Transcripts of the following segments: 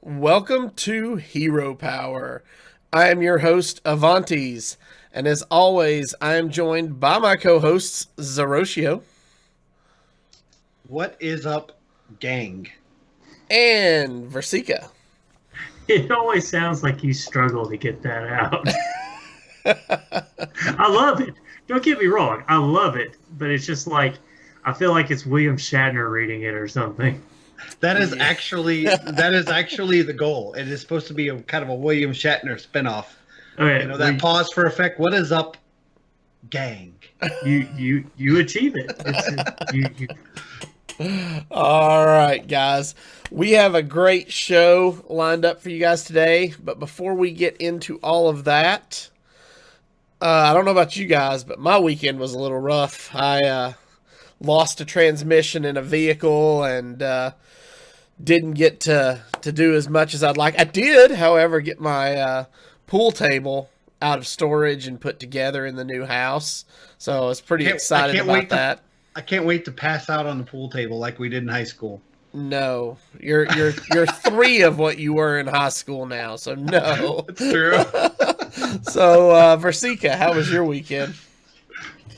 Welcome to Hero Power. I am your host, Avantes, and as always, I am joined by my co-hosts, Zeroshio. What is up, gang? And Versika. It always sounds like you struggle to get that out. I love it. Don't get me wrong. I love it. But it's just like, I feel like it's William Shatner reading it or something. That is actually the goal. It is supposed to be a kind of a William Shatner spinoff. Okay, That pause for effect. What is up, gang? You achieve it. All right, guys. We have a great show lined up for you guys today, but before we get into all of that, I don't know about you guys, but my weekend was a little rough. I lost a transmission in a vehicle and didn't get to do as much as I'd like. I did, however, get my pool table out of storage and put together in the new house, so I was pretty excited about that. I can't wait to pass out on the pool table like we did in high school. No, you're 3 of what you were in high school now, so no. It's true. So, Versika, how was your weekend?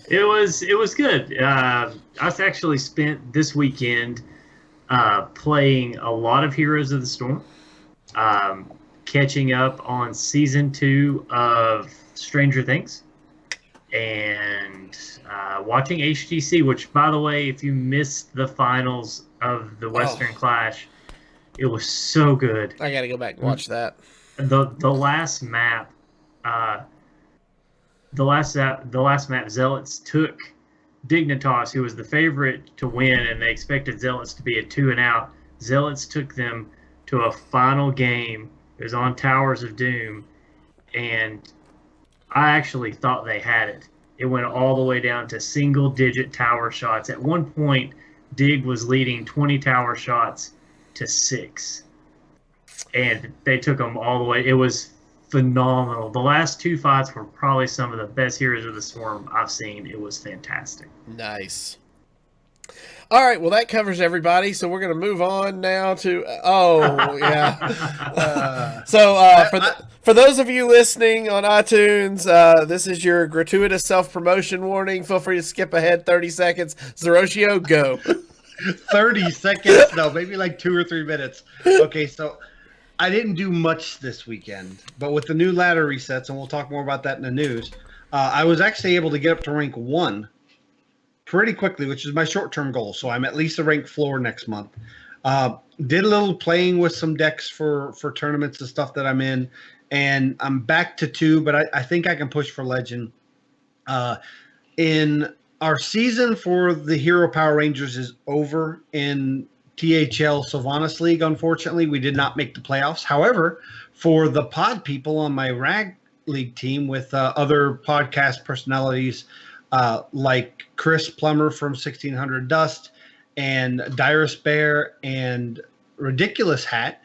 It was good. I actually spent this weekend playing a lot of Heroes of the Storm, catching up on Season 2 of Stranger Things, and watching HTC, which, by the way, if you missed the finals of the Western Clash, it was so good. I gotta go back and watch that. The last map, Zealots took Dignitas, who was the favorite to win, and they expected Zealots to be a 2-and-out. Zealots took them to a final game. It was on Towers of Doom, and I actually thought they had it. It went all the way down to single-digit tower shots. At one point, Dig was leading 20 tower shots to 6, and they took them all the way. It was phenomenal. The last 2 fights were probably some of the best Heroes of the Storm I've seen. It was fantastic. Nice. All right, well, that covers everybody, so we're going to move on now to... for those of you listening on iTunes, this is your gratuitous self-promotion warning. Feel free to skip ahead 30 seconds. Zeroshio, go. 30 seconds? No, maybe like 2 or 3 minutes. Okay, so I didn't do much this weekend, but with the new ladder resets, and we'll talk more about that in the news, I was actually able to get up to rank 1 pretty quickly, which is my short-term goal. So I'm at least a rank floor next month. Did a little playing with some decks for tournaments and stuff that I'm in, and I'm back to 2, but I think I can push for Legend. In our season for the Hero Power Rangers is over in THL Sylvanas League. Unfortunately, we did not make the playoffs. However, for the pod people on my RAG League team with other podcast personalities like Chris Plummer from 1600 Dust and Dyrus Bear and Ridiculous Hat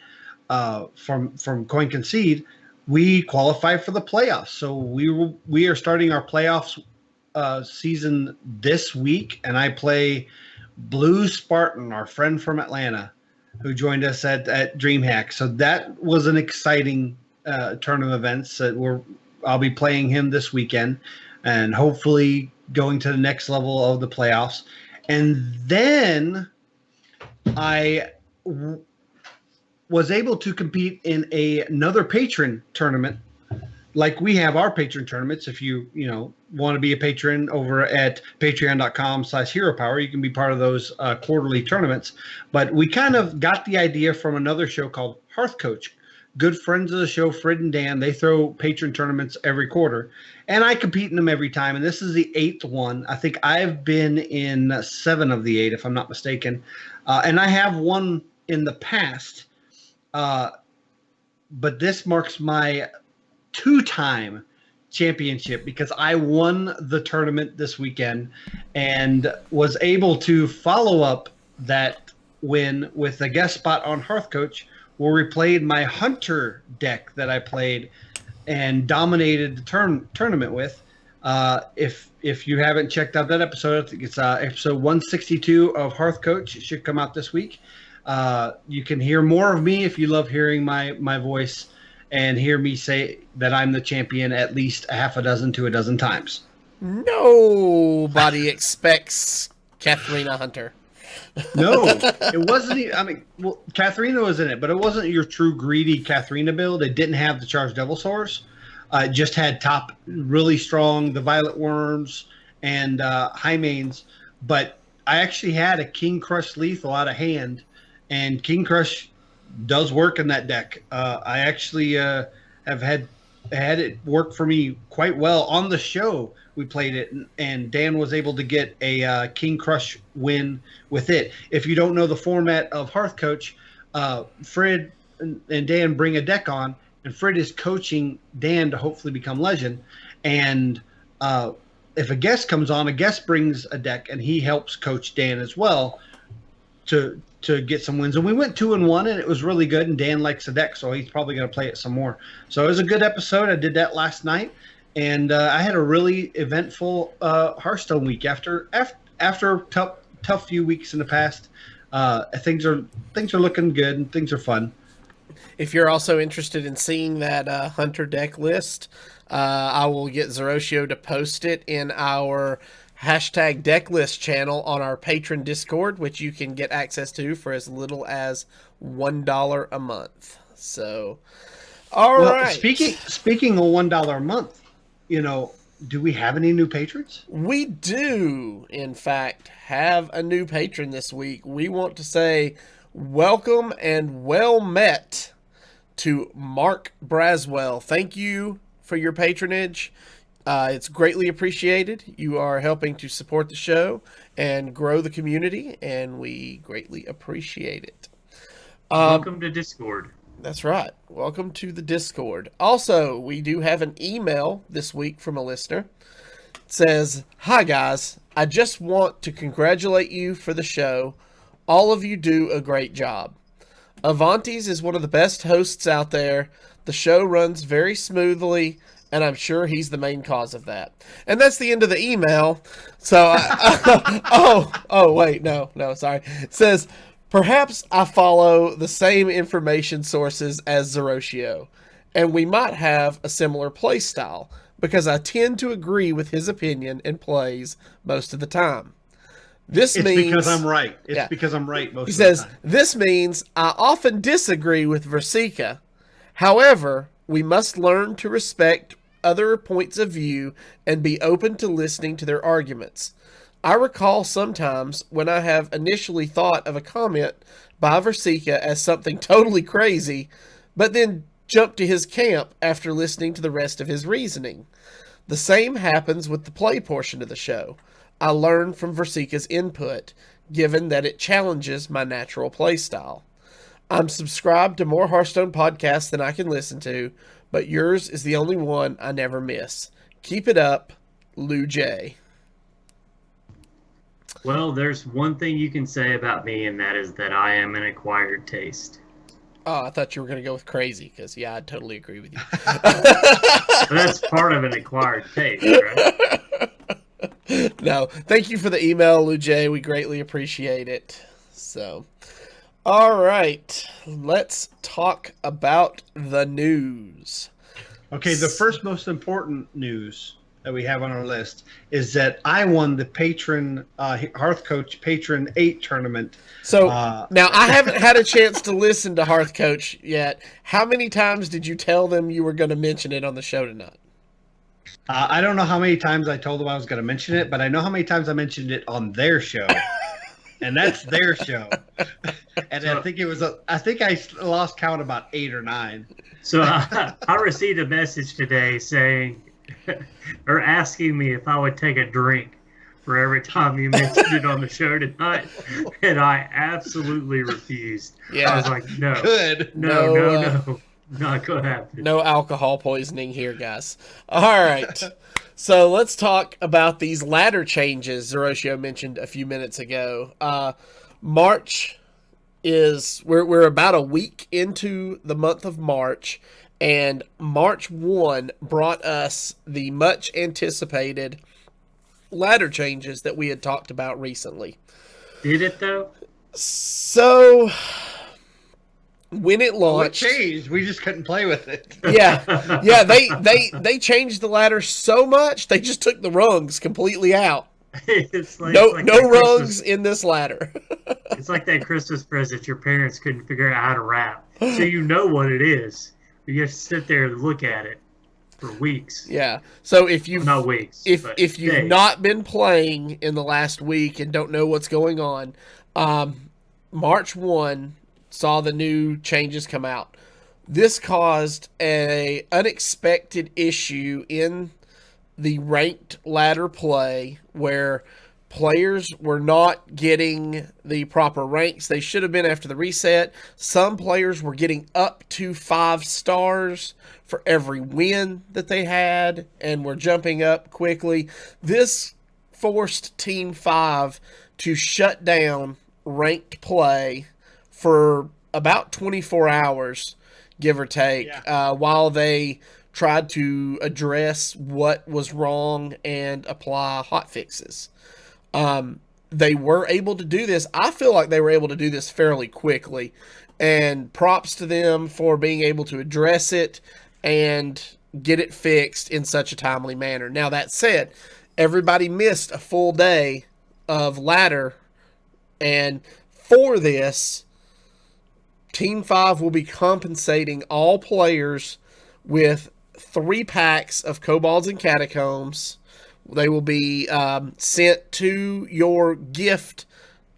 from Coin Concede, we qualified for the playoffs. So we are starting our playoffs season this week, and I play Blue Spartan, our friend from Atlanta, who joined us at DreamHack. So that was an exciting turn of events. I'll be playing him this weekend, and hopefully going to the next level of the playoffs. And then I was able to compete in another patron tournament, like we have our patron tournaments. If you want to be a patron over at patreon.com/hero power, you can be part of those quarterly tournaments. But we kind of got the idea from another show called Hearth Coach. Good friends of the show, Fred and Dan, they throw patron tournaments every quarter, and I compete in them every time. And this is the 8th one. I think I've been in 7 of the 8, if I'm not mistaken. And I have won in the past, but this marks my 2-time championship because I won the tournament this weekend and was able to follow up that win with a guest spot on Hearth Coach, where we played my Hunter deck that I played and dominated the tournament with. If you haven't checked out that episode, I think it's episode 162 of Hearth Coach. It should come out this week. You can hear more of me if you love hearing my voice and hear me say that I'm the champion at least a half a dozen to a dozen times. Nobody expects Katharina Hunter. No, it wasn't. I mean, well, Katharina was in it, but it wasn't your true greedy Katharina build. It didn't have the Charged Devil Swords. It just had top really strong, the Violet Worms and high mains. But I actually had a King Crush Lethal out of hand, and King Crush does work in that deck. I actually have had it work for me quite well on the show. We played it, and Dan was able to get a King Crush win with it. If you don't know the format of Hearth Coach, Fred and Dan bring a deck on, and Fred is coaching Dan to hopefully become Legend. And if a guest comes on, a guest brings a deck, and he helps coach Dan as well to get some wins. And we went 2-1, and it was really good. And Dan likes the deck, so he's probably going to play it some more. So it was a good episode. I did that last night. And I had a really eventful Hearthstone week after tough few weeks in the past. Things are looking good and things are fun. If you're also interested in seeing that Hunter deck list, I will get Zeroshio to post it in our hashtag Decklist channel on our Patron Discord, which you can get access to for as little as $1 a month. So, all right. Speaking of $1 a month, do we have any new patrons? We do, in fact, have a new patron this week. We want to say welcome and well met to Mark Braswell. Thank you for your patronage. It's greatly appreciated. You are helping to support the show and grow the community, and we greatly appreciate it. Welcome to Discord. That's right. Welcome to the Discord. Also, we do have an email this week from a listener. It says, "Hi guys, I just want to congratulate you for the show. All of you do a great job. Avantes is one of the best hosts out there. The show runs very smoothly, and I'm sure he's the main cause of that." And that's the end of the email. So, wait, no, sorry. It says, "Perhaps I follow the same information sources as Zeroshio, and we might have a similar play style, because I tend to agree with his opinion and plays most of the time. It's because I'm right. Because I'm right most of the time." He says, "This means I often disagree with Rasika. However, we must learn to respect other points of view and be open to listening to their arguments. I recall sometimes when I have initially thought of a comment by Rasika as something totally crazy, but then jump to his camp after listening to the rest of his reasoning. The same happens with the play portion of the show. I learn from Rasika's input, given that it challenges my natural play style. I'm subscribed to more Hearthstone podcasts than I can listen to, but yours is the only one I never miss. Keep it up, Lou J." Well, there's one thing you can say about me, and that is that I am an acquired taste. Oh, I thought you were going to go with crazy, because, yeah, I totally agree with you. That's part of an acquired taste, right? No, thank you for the email, Lou J. We greatly appreciate it. So, all right, let's talk about the news. Okay, the first most important news that we have on our list is that I won the Patron Hearth Coach Patron 8 tournament. So now I haven't had a chance to listen to Hearth Coach yet. How many times did you tell them you were going to mention it on the show tonight? I don't know how many times I told them I was going to mention it, but I know how many times I mentioned it on their show. And that's their show. And so, I think I lost count about 8 or 9. So I received a message today saying, or asking me if I would take a drink for every time you mentioned it on the show tonight, and I absolutely refused. Yeah. I was like, no, good. No, not gonna happen. No alcohol poisoning here, guys. All right, so let's talk about these ladder changes Zeroshio mentioned a few minutes ago. March is we're about a week into the month of March. And March 1 brought us the much anticipated ladder changes that we had talked about recently. Did it though? So when it Oh, it launched, changed. We just couldn't play with it. yeah, they changed the ladder so much they just took the rungs completely out. It's like, No, it's like no that rungs Christmas. in this ladder. It's like that Christmas present your parents couldn't figure out how to wrap. So you know what it is. But you have to sit there and look at it for weeks. Yeah. So if Well, you've not weeks. But if you've days. not been playing in the last week and don't know what's going on, March 1 saw the new changes come out. This caused a unexpected issue in the ranked ladder play where players were not getting the proper ranks they should have been after the reset. Some players were getting up to 5 stars for every win that they had and were jumping up quickly. This forced Team 5 to shut down ranked play for about 24 hours, give or take, while they tried to address what was wrong and apply hot fixes. They were able to do this. I feel like they were able to do this fairly quickly, and props to them for being able to address it and get it fixed in such a timely manner. Now, that said, everybody missed a full day of ladder, and for this, Team 5 will be compensating all players with 3 packs of Kobolds and Catacombs. They will be sent to your gift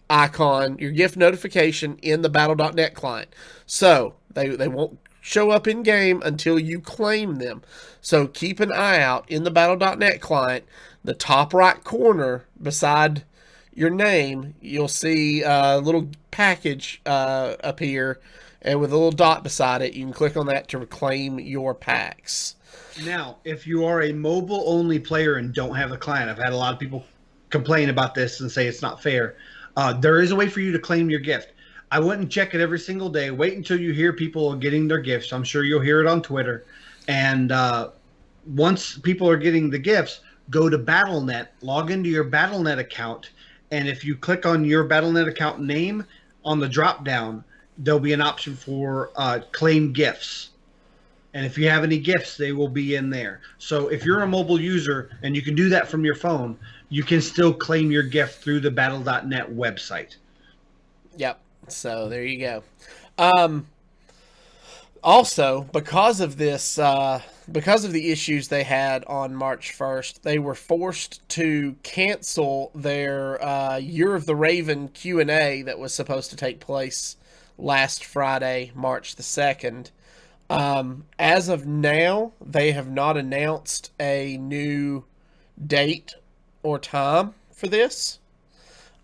icon, your gift notification in the Battle.net client. So they won't show up in game until you claim them. So keep an eye out in the Battle.net client, the top right corner beside your name, you'll see a little package appear, and with a little dot beside it, you can click on that to reclaim your packs. Now, if you are a mobile-only player and don't have a client, I've had a lot of people complain about this and say it's not fair. There is a way for you to claim your gift. I wouldn't check it every single day. Wait until you hear people are getting their gifts. I'm sure you'll hear it on Twitter. And once people are getting the gifts, go to Battle.net, log into your Battle.net account, and if you click on your Battle.net account name on the drop-down, there'll be an option for claim gifts. And if you have any gifts, they will be in there. So if you're a mobile user and you can do that from your phone, you can still claim your gift through the Battle.net website. Yep. So there you go. Also, because of this, because of the issues they had on March 1st, they were forced to cancel their Year of the Raven Q&A that was supposed to take place last Friday, March the 2nd. As of now, they have not announced a new date or time for this.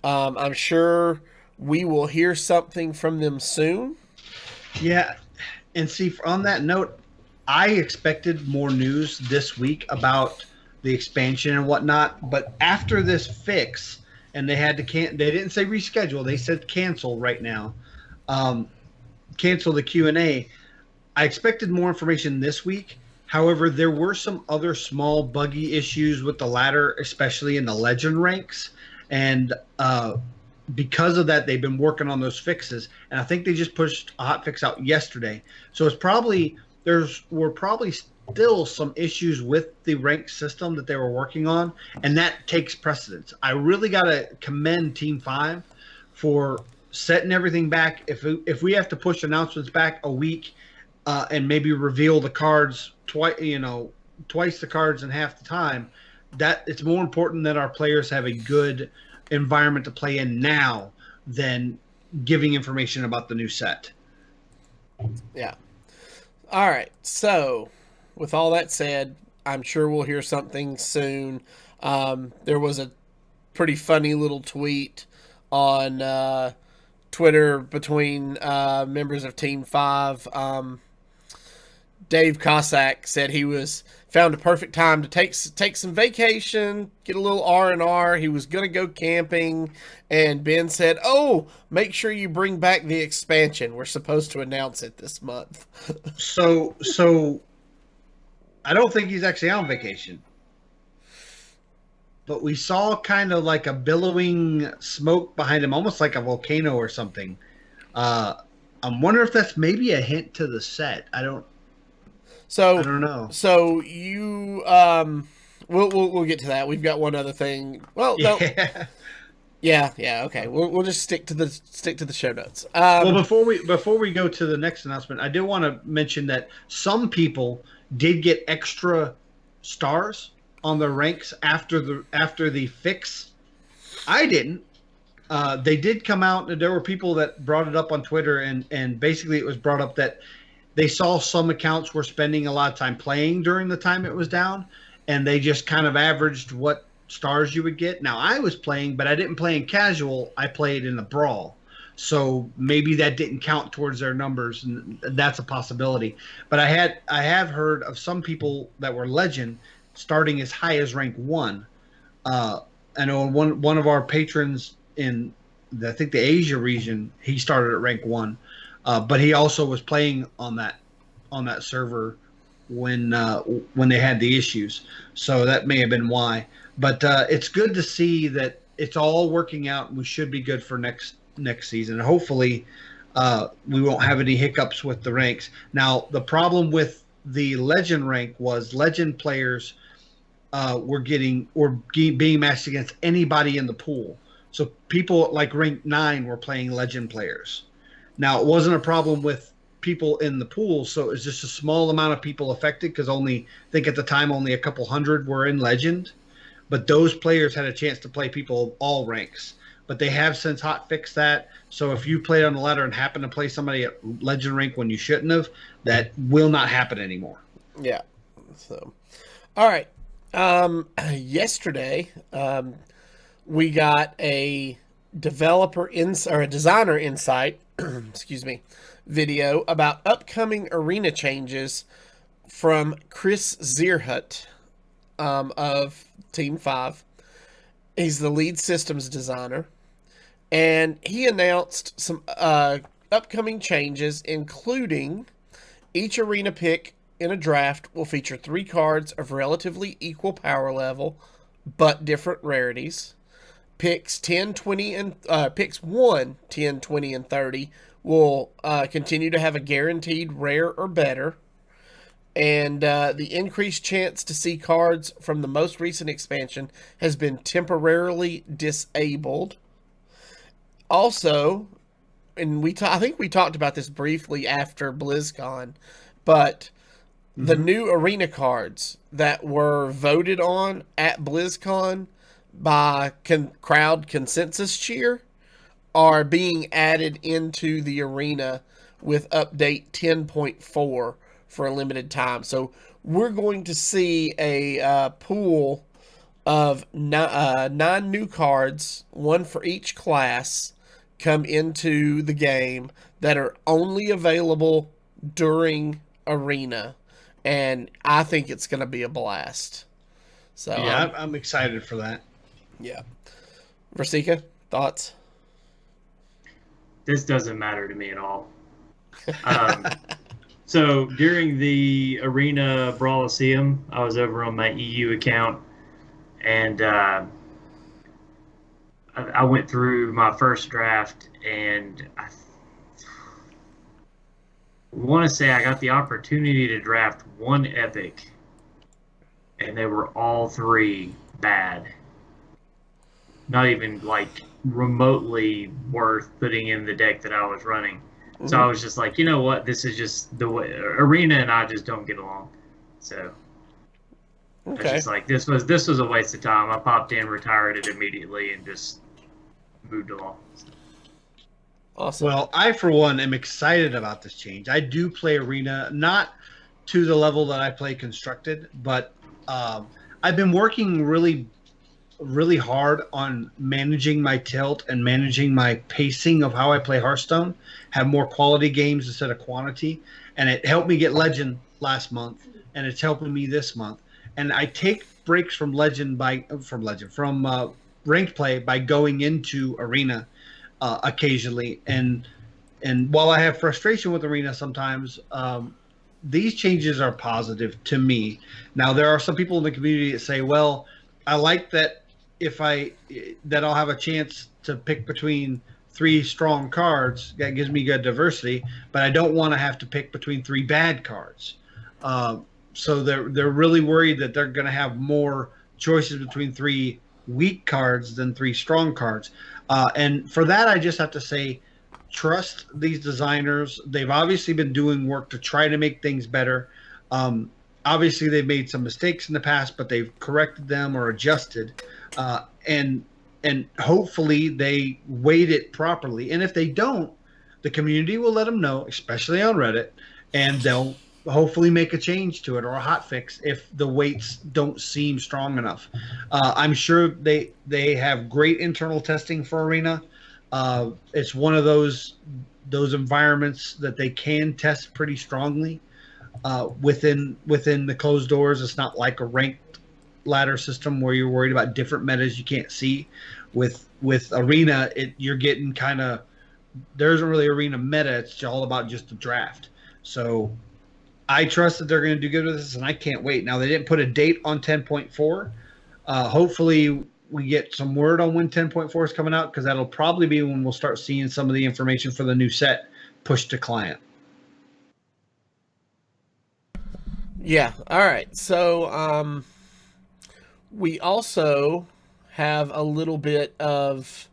I'm sure we will hear something from them soon. Yeah, and see, on that note, I expected more news this week about the expansion and whatnot, but after this fix, and they had to they didn't say reschedule, they said cancel right now. Cancel the Q&A. I expected more information this week. However, there were some other small buggy issues with the ladder, especially in the legend ranks. And because of that, they've been working on those fixes. And I think they just pushed a hot fix out yesterday. So it's probably, were probably still some issues with the rank system that they were working on. And that takes precedence. I really got to commend Team 5 for setting everything back. If we have to push announcements back a week, and maybe reveal the cards twice the cards in half the time, that it's more important that our players have a good environment to play in now than giving information about the new set. Yeah. All right. So, with all that said, I'm sure we'll hear something soon. There was a pretty funny little tweet on Twitter between members of Team 5. Dave Cossack said he found a perfect time to take some vacation, get a little R&R. He was going to go camping, and Ben said, "Oh, make sure you bring back the expansion. We're supposed to announce it this month." So I don't think he's actually on vacation. but we saw kind of like a billowing smoke behind him, almost like a volcano or something. I'm wondering if that's maybe a hint to the set. I don't know. So you we'll get to that. We've got one other thing. Well, no. Yeah. Yeah. Okay. We'll just stick to the show notes. Well, before we go to the next announcement, I did want to mention that some people did get extra stars on their ranks after the fix. I didn't. They did come out, and there were people that brought it up on Twitter, and basically it was brought up that they saw some accounts were spending a lot of time playing during the time it was down, and they just kind of averaged what stars you would get. Now, I was playing, but I didn't play in casual. I played in the brawl. So maybe that didn't count towards their numbers, and that's a possibility. But I have heard of some people that were legend starting as high as rank 1. I know one of our patrons in I think the Asia region, he started at rank 1. But he also was playing on that server when they had the issues. So that may have been why. But it's good to see that it's all working out, and we should be good for next season. And hopefully we won't have any hiccups with the ranks. Now, the problem with the legend rank was legend players were being matched against anybody in the pool. So people like rank 9 were playing legend players. Now, it wasn't a problem with people in the pool, so it was just a small amount of people affected because I think at the time only a couple hundred were in legend. But those players had a chance to play people of all ranks. But they have since hot fixed that. So if you played on the ladder and happened to play somebody at legend rank when you shouldn't have, that will not happen anymore. Yeah. So, all right. Yesterday, we got a designer insight, excuse me, video about upcoming arena changes from Chris Zierhut of Team 5. He's the lead systems designer, and he announced some upcoming changes, including each arena pick in a draft will feature 3 cards of relatively equal power level, but different rarities. Picks 10, 20, and picks 1, 10, 20, and 30 will continue to have a guaranteed rare or better. And the increased chance to see cards from the most recent expansion has been temporarily disabled. Also, and I think we talked about this briefly after BlizzCon, but the new arena cards that were voted on at BlizzCon by crowd consensus cheer are being added into the arena with update 10.4 for a limited time. So we're going to see a pool of 9 new cards, 1 for each class, come into the game that are only available during arena. And I think it's going to be a blast. So yeah, I'm excited for that. Yeah. Rasika, thoughts? This doesn't matter to me at all. So during the Arena Brawliseum, I was over on my EU account, and I went through my first draft, and I want to say I got the opportunity to draft 1 epic, and they were all 3 bad. Not even like remotely worth putting in the deck that I was running. Mm-hmm. So I was just like, you know what? This is just the way Arena and I just don't get along. So I was just like, this was a waste of time. I popped in, retired it immediately, and just moved along. Awesome. Well, I for one am excited about this change. I do play Arena, not to the level that I play Constructed, but I've been working really hard on managing my tilt and managing my pacing of how I play Hearthstone, have more quality games instead of quantity. And it helped me get Legend last month, and it's helping me this month. And I take breaks from ranked play by going into Arena occasionally. And while I have frustration with Arena sometimes, these changes are positive to me. Now, there are some people in the community that say, well, I like that that I'll have a chance to pick between 3 strong cards. That gives me good diversity, but I don't want to have to pick between 3 bad cards. So they're really worried that they're going to have more choices between 3 weak cards than 3 strong cards. And for that, I just have to say, trust these designers. They've obviously been doing work to try to make things better. Obviously, they've made some mistakes in the past, but they've corrected them or adjusted. And hopefully they weight it properly. And if they don't, the community will let them know, especially on Reddit, and they'll hopefully make a change to it or a hot fix if the weights don't seem strong enough. I'm sure they have great internal testing for Arena. It's one of those environments that they can test pretty strongly within the closed doors. It's not like a ranked ladder system where you're worried about different metas you can't see. With Arena, you're getting kind of, there isn't really Arena meta. It's all about just the draft. So I trust that they're going to do good with this, and I can't wait. Now, they didn't put a date on 10.4. Hopefully we get some word on when 10.4 is coming out, because that'll probably be when we'll start seeing some of the information for the new set pushed to client. Yeah. All right. So we also have a little bit of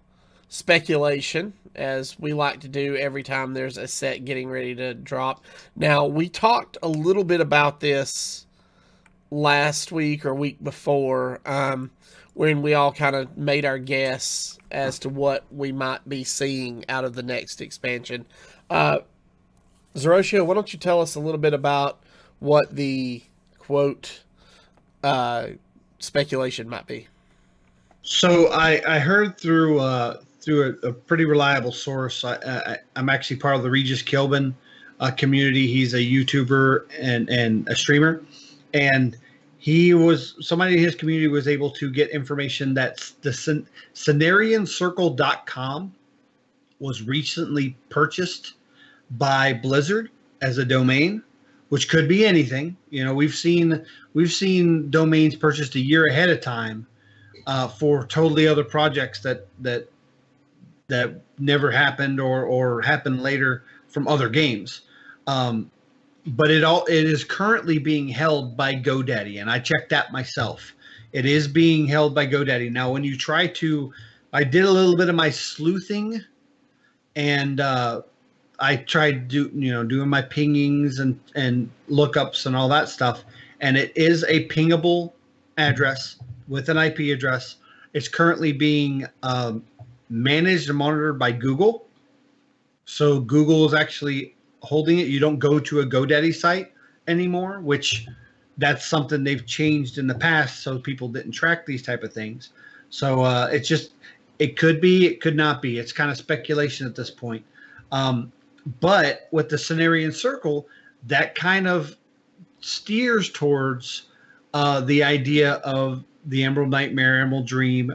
speculation, as we like to do every time there's a set getting ready to drop. Now, we talked a little bit about this last week or week before, when we all kind of made our guess as to what we might be seeing out of the next expansion. Zeroshio, why don't you tell us a little bit about what the quote speculation might be? So I heard through a pretty reliable source. I'm actually part of the Regis Kilbin community. He's a YouTuber and a streamer, and somebody in his community was able to get information that the ScenarianCircle.com was recently purchased by Blizzard as a domain, which could be anything. You know, we've seen domains purchased a year ahead of time for totally other projects that never happened or happened later from other games. But it is currently being held by GoDaddy, and I checked that myself. It is being held by GoDaddy. Now, when you try to, I did a little bit of my sleuthing, and I tried doing my pingings and lookups and all that stuff, and it is a pingable address with an IP address. It's currently being managed and monitored by Google. So Google is actually holding it. You don't go to a GoDaddy site anymore, which that's something they've changed in the past, so people didn't track these type of things. So it could be, it could not be. It's kind of speculation at this point. But with the Cenarian Circle, that kind of steers towards the idea of the Emerald Nightmare, Emerald Dream,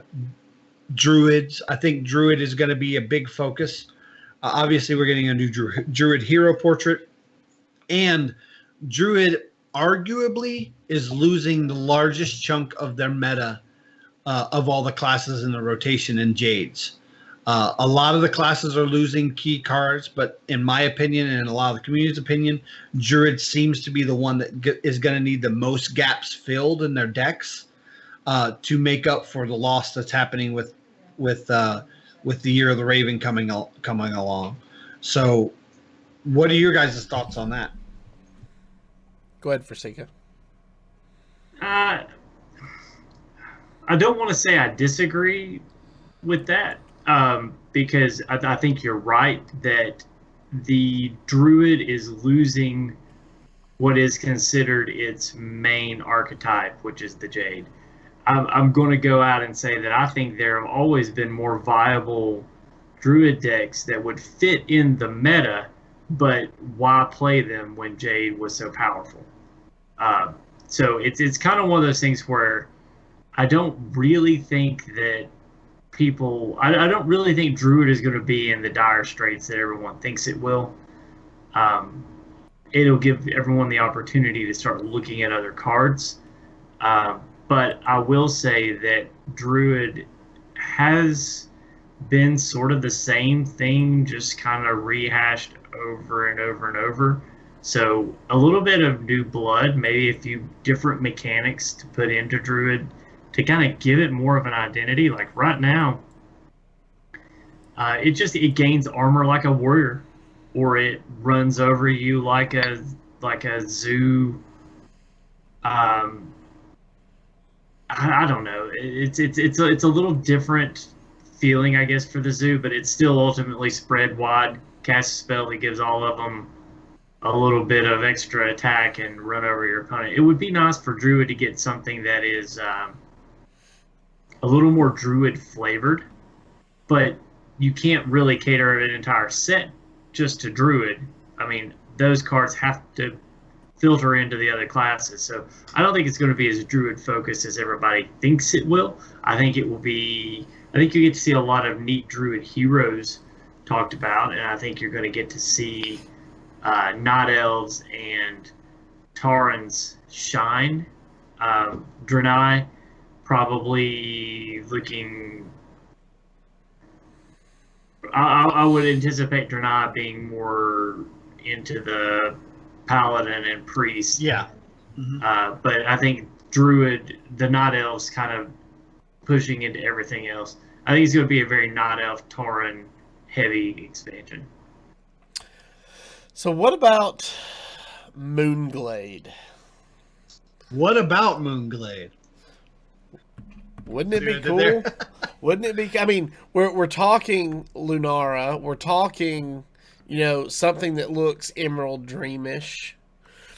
Druids. I think Druid is going to be a big focus. Obviously, we're getting a new Druid hero portrait, and Druid arguably is losing the largest chunk of their meta of all the classes in the rotation in Jades. A lot of the classes are losing key cards, but in my opinion and in a lot of the community's opinion, Druid seems to be the one that is going to need the most gaps filled in their decks to make up for the loss that's happening with the Year of the Raven coming along. So, what are your guys' thoughts on that? Go ahead, Rasika. I don't want to say I disagree with that, because I think you're right that the Druid is losing what is considered its main archetype, which is the Jade. I'm going to go out and say that I think there have always been more viable Druid decks that would fit in the meta, but why play them when Jade was so powerful? So it's kind of one of those things where I don't really think that I don't really think Druid is going to be in the dire straits that everyone thinks it will. It'll give everyone the opportunity to start looking at other cards. But I will say that Druid has been sort of the same thing, just kind of rehashed over and over and over. So a little bit of new blood, maybe a few different mechanics to put into Druid to kind of give it more of an identity. Like right now, it gains armor like a warrior, or it runs over you like a zoo. I don't know. It's a little different feeling, I guess, for the zoo, but it's still ultimately spread wide. Cast a spell that gives all of them a little bit of extra attack and run over your opponent. It would be nice for Druid to get something that is a little more Druid flavored, but you can't really cater an entire set just to Druid. I mean, those cards have to filter into the other classes. So I don't think it's going to be as Druid focused as everybody thinks it will. I think you get to see a lot of neat Druid heroes talked about, and I think you're going to get to see Night Elves and Taurens shine. Draenei probably looking. I would anticipate Draenei being more into the Paladin and Priest. Yeah. Mm-hmm. But I think Druid, the Night Elves, kind of pushing into everything else. I think it's going to be a very Night Elf Tauren heavy expansion. So what about Moonglade? What about Moonglade? Wouldn't it be cool? Wouldn't it be? I mean, we're talking Lunara. We're talking, something that looks Emerald Dreamish.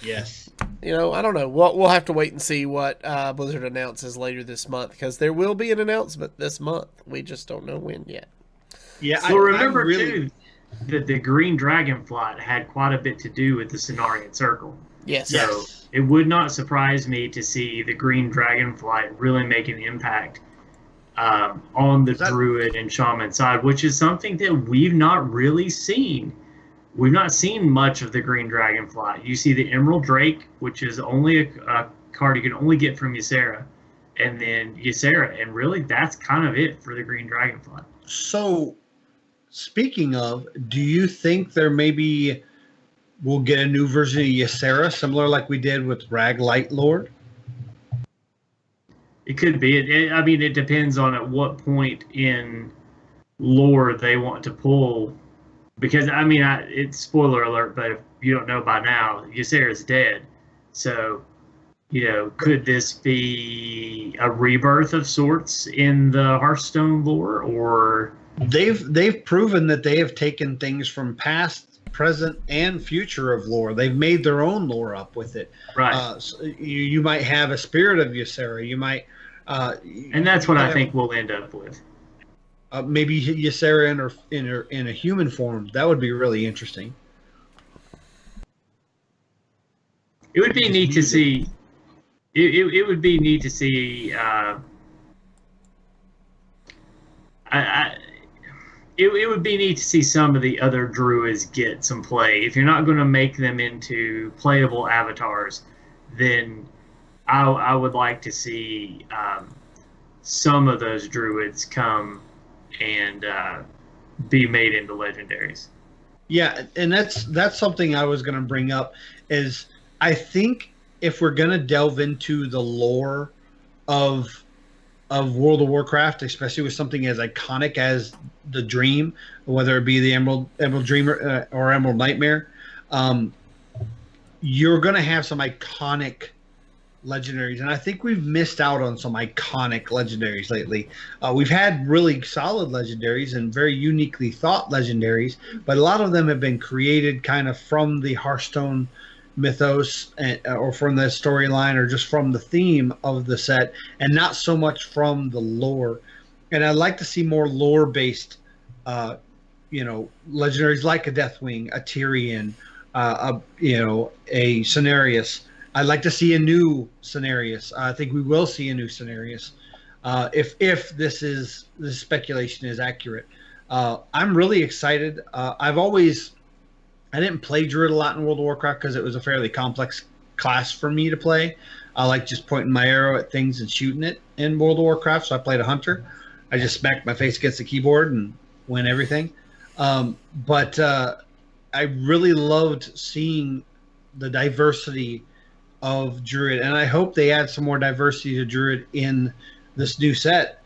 Yes. I don't know. We'll have to wait and see what Blizzard announces later this month, because there will be an announcement this month. We just don't know when yet. Yeah. So remember too that the Green Dragonflight had quite a bit to do with the Cenarian Circle. Yes. So it would not surprise me to see the Green Dragonflight really make an impact on the Druid and Shaman side, which is something that we've not really seen. We've not seen much of the Green Dragonflight. You see the Emerald Drake, which is only a card you can only get from Ysera, and then Ysera, and really that's kind of it for the Green Dragonflight. So, speaking of, do you think there maybe we'll get a new version of Ysera, similar like we did with Rag Light Lord? It could be. It depends on at what point in lore they want to pull. Because, it's spoiler alert, but if you don't know by now, Ysera's dead. So, could this be a rebirth of sorts in the Hearthstone lore, or... They've proven that they have taken things from past, present, and future of lore. They've made their own lore up with it. Right. So you might have a spirit of Ysera. You might... and that's what I think we'll end up with. Maybe Ysera in a human form. That would be really interesting. It would be neat to see. It would be neat to see. It would be neat to see some of the other Druids get some play. If you're not going to make them into playable avatars, then I would like to see some of those Druids come and be made into legendaries. Yeah, and that's something I was going to bring up. Is I think if we're going to delve into the lore of World of Warcraft, especially with something as iconic as the Dream, whether it be the Emerald Dreamer or Emerald Nightmare, you're going to have some iconic legendaries, and I think we've missed out on some iconic legendaries lately. We've had really solid legendaries and very uniquely thought legendaries, but a lot of them have been created kind of from the Hearthstone mythos or from the storyline or just from the theme of the set, and not so much from the lore. And I'd like to see more lore-based legendaries like a Deathwing, a Tyrion, a Cenarius. I'd like to see a new Cenarius. I think we will see a new Cenarius if this speculation is accurate. I'm really excited. I didn't play Druid a lot in World of Warcraft because it was a fairly complex class for me to play. I like just pointing my arrow at things and shooting it in World of Warcraft. So I played a hunter. I just smacked my face against the keyboard and win everything. But I really loved seeing the diversity of Druid, and I hope they add some more diversity to Druid in this new set.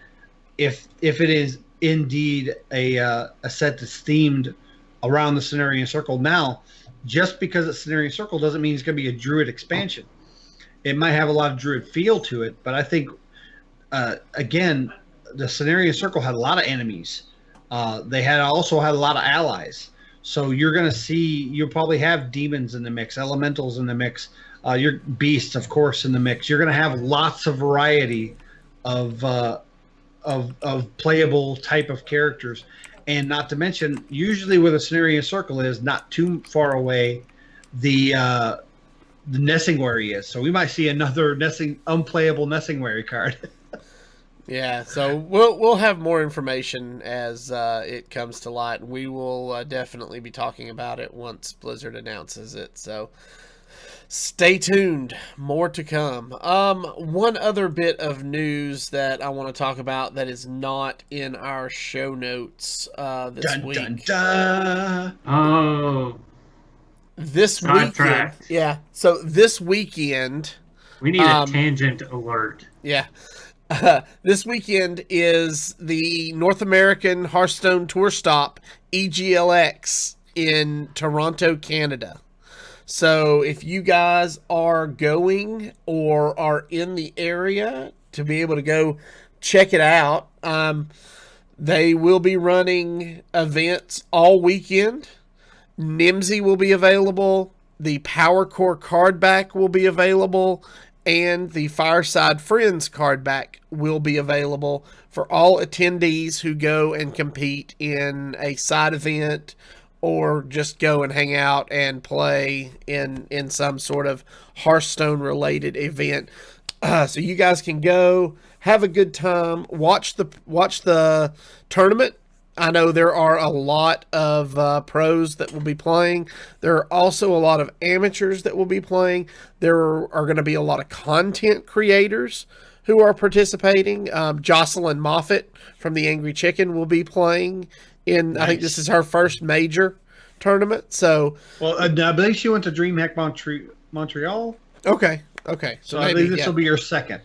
If it is indeed a set that's themed around the Cenarian Circle. Now, just because it's Cenarian Circle doesn't mean it's going to be a Druid expansion. It might have a lot of Druid feel to it, but I think again, the Cenarian Circle had a lot of enemies. They also had a lot of allies. So you're going to see, you'll probably have demons in the mix, elementals in the mix, your beasts, of course, in the mix. You're going to have lots of variety of playable type of characters. And not to mention, usually where the Cenarian Circle is, not too far away, the Nessingwary is. So we might see another unplayable Nessingwary card. Yeah, so we'll have more information as it comes to light. We will definitely be talking about it once Blizzard announces it. So stay tuned. More to come. One other bit of news that I want to talk about that is not in our show notes this week. Dun, dun. Oh, this weekend. Yeah. So this weekend. We need a tangent alert. Yeah. This weekend is the North American Hearthstone Tour stop, EGLX, in Toronto, Canada. So if you guys are going or are in the area to be able to go check it out, they will be running events all weekend. Nimsy will be available. The Power Core card back will be available. And the Fireside Friends card back will be available for all attendees who go and compete in a side event or just go and hang out and play in some sort of Hearthstone related event. So you guys can go, have a good time, watch the tournament. I know there are a lot of pros that will be playing. There are also a lot of amateurs that will be playing. There are going to be a lot of content creators who are participating. Jocelyn Moffat from The Angry Chicken will be playing in, nice. I think this is her first major tournament. So, well, I believe she went to DreamHack Montreal. Okay. So maybe, I believe this will be your second.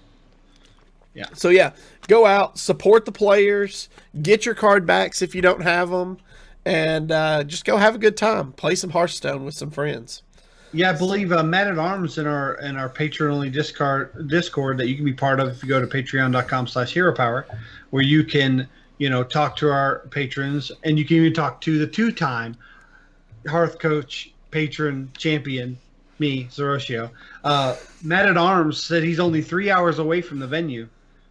Yeah. So yeah, go out, support the players, get your card backs if you don't have them, and just go have a good time. Play some Hearthstone with some friends. Yeah, I believe Matt at Arms in our Patreon only Discord that you can be part of if you go to patreon.com/heropower, where you can talk to our patrons, and you can even talk to the 2-time Hearth Coach patron champion, me, Zoroshio. Matt at Arms said he's only 3 hours away from the venue,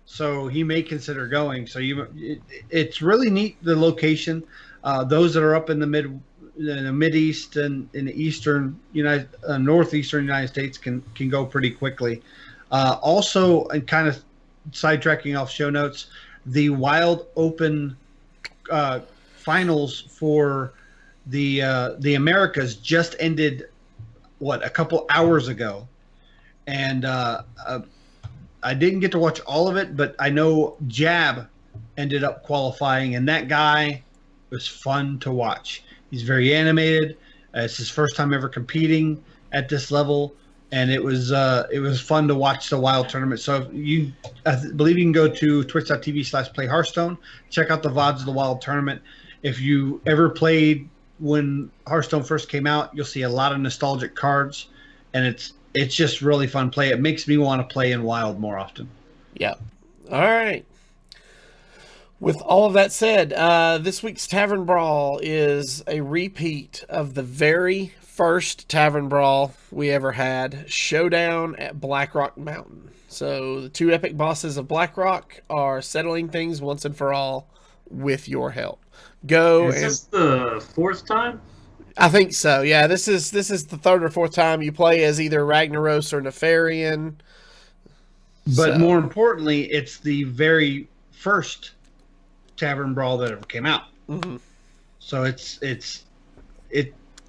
so he may consider going. So it's really neat, the location. Those that are up in the Mideast and in the eastern northeastern United States can go pretty quickly. Also, and kind of sidetracking off show notes, the Wild Open finals for the Americas just ended a couple hours ago, and I didn't get to watch all of it, but I know Jab ended up qualifying, and that guy was fun to watch. He's very animated. It's his first time ever competing at this level, and it was fun to watch the Wild tournament. So I believe you can go to twitch.tv/playhearthstone, check out the VODs of the Wild tournament. If you ever played when Hearthstone first came out, you'll see a lot of nostalgic cards, and it's just really fun play. It makes me want to play in Wild more often. Yeah. All right. With all of that said, this week's Tavern Brawl is a repeat of the very first Tavern Brawl we ever had, Showdown at Blackrock Mountain. So the 2 epic bosses of Blackrock are settling things once and for all with your help. Is this the 4th time? I think so. Yeah, this is the 3rd or 4th time you play as either Ragnaros or Nefarian. But more importantly, it's the very first Tavern Brawl that ever came out. Mm-hmm. So it's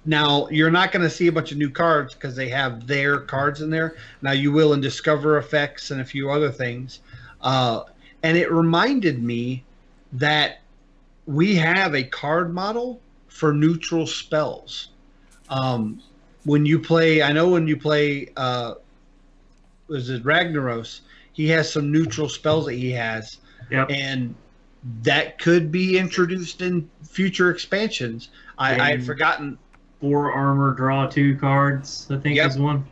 Now, you're not going to see a bunch of new cards because they have their cards in there. Now, you will in Discover Effects and a few other things. And it reminded me that we have a card model for neutral spells. When you play, I know when you play, was it Ragnaros? He has some neutral spells that he has. Yep. And that could be introduced in future expansions. I had forgotten. 4 armor, draw 2 cards, I think is one.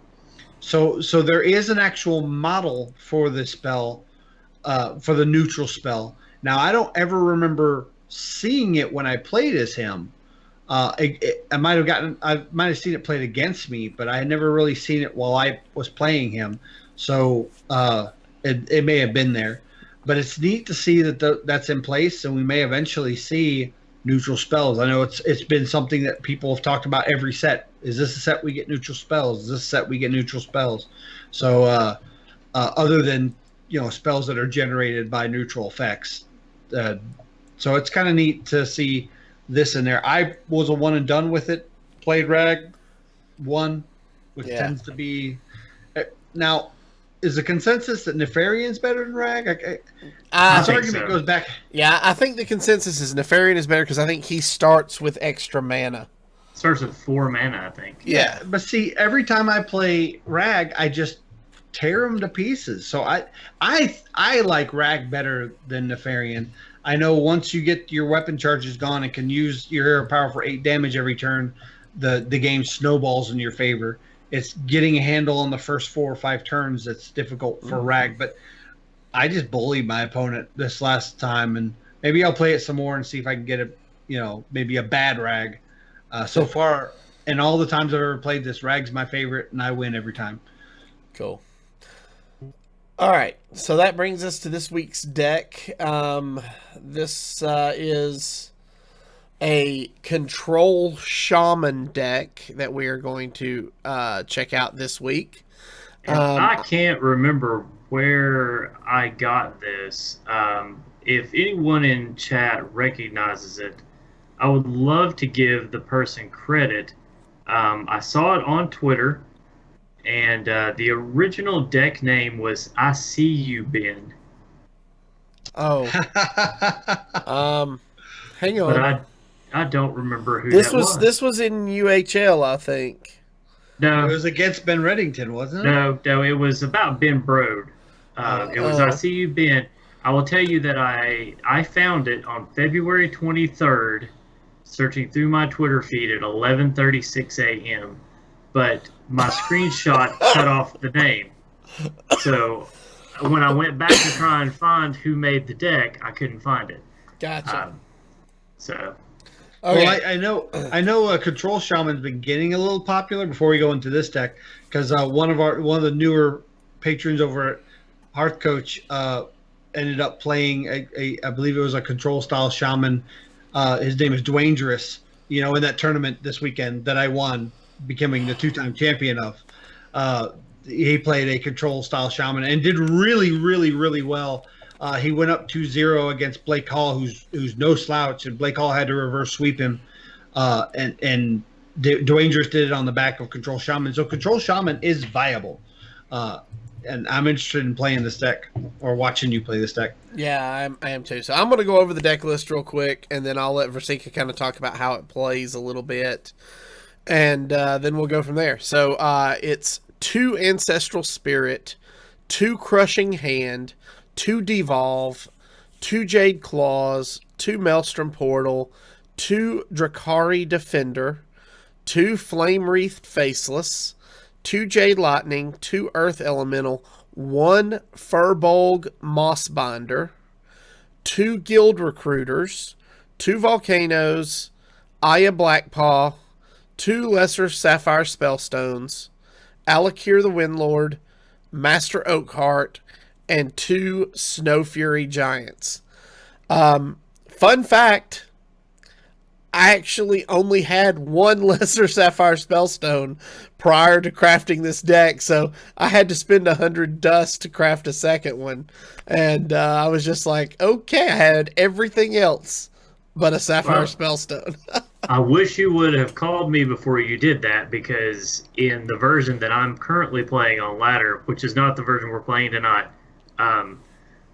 So there is an actual model for the spell, for the neutral spell. Now, I don't ever remember seeing it when I played as him. I might have seen it played against me, but I had never really seen it while I was playing him. So it may have been there. But it's neat to see that that's in place, and we may eventually see neutral spells. I know it's been something that people have talked about every set. Is this a set we get neutral spells? Is this a set we get neutral spells? So other than spells that are generated by neutral effects, so it's kind of neat to see this in there. I was a one and done with it. Played Rag 1, which tends to be now. Is the consensus that Nefarian's better than Rag? This argument goes back. Yeah, I think the consensus is Nefarian is better because I think he starts with extra mana. Starts with 4 mana, I think. Yeah, but see, every time I play Rag, I just tear him to pieces. So I like Rag better than Nefarian. I know once you get your weapon charges gone and can use your hero power for 8 damage every turn, the game snowballs in your favor. It's getting a handle on the first 4 or 5 turns that's difficult for Rag, but I just bullied my opponent this last time, and maybe I'll play it some more and see if I can get maybe a bad Rag. So far, in all the times I've ever played this, Rag's my favorite, and I win every time. Cool. All right, so that brings us to this week's deck. This is a Control Shaman deck that we are going to check out this week. I can't remember where I got this. If anyone in chat recognizes it, I would love to give the person credit. I saw it on Twitter, and the original deck name was I See You, Ben. Oh. Hang on. But I don't remember who this that was. This was in UHL, I think. No, it was against Ben Reddington, wasn't it? No, it was about Ben Brode. It was I See You, Ben. I will tell you that I found it on February 23rd, searching through my Twitter feed at 11:36 a.m. But my screenshot cut off the name. So when I went back to try and find who made the deck, I couldn't find it. Gotcha. Okay. Well, I know Control Shaman's been getting a little popular before we go into this deck because one of the newer patrons over at Hearth Coach ended up playing I believe it was a Control style Shaman. His name is Dwangerous. In that tournament this weekend that I won, becoming the 2-time champion of. He played a Control style Shaman and did really, really, really well. He went up 2-0 against Blake Hall, who's no slouch, and Blake Hall had to reverse sweep him. And Dwangerous did it on the back of Control Shaman. So Control Shaman is viable. And I'm interested in playing this deck or watching you play this deck. Yeah, I am too. So I'm going to go over the deck list real quick, and then I'll let Rasika kind of talk about how it plays a little bit. And then we'll go from there. So it's 2 Ancestral Spirit, 2 Crushing Hand, 2 Devolve, 2 Jade Claws, 2 Maelstrom Portal, 2 Drakari Defender, 2 Flame Wreathed Faceless, 2 Jade Lightning, 2 Earth Elemental, 1 Furbolg Mossbinder, 2 Guild Recruiters, 2 Volcanoes, Aya Blackpaw, 2 Lesser Sapphire Spellstones, Alakir the Windlord, Master Oakheart, and 2 Snow Fury Giants. Fun fact, I actually only had 1 Lesser Sapphire Spellstone prior to crafting this deck, so I had to spend 100 dust to craft a second one. And I was just like, okay, I had everything else but a Sapphire Spellstone. I wish you would have called me before you did that, because in the version that I'm currently playing on ladder, which is not the version we're playing tonight, um,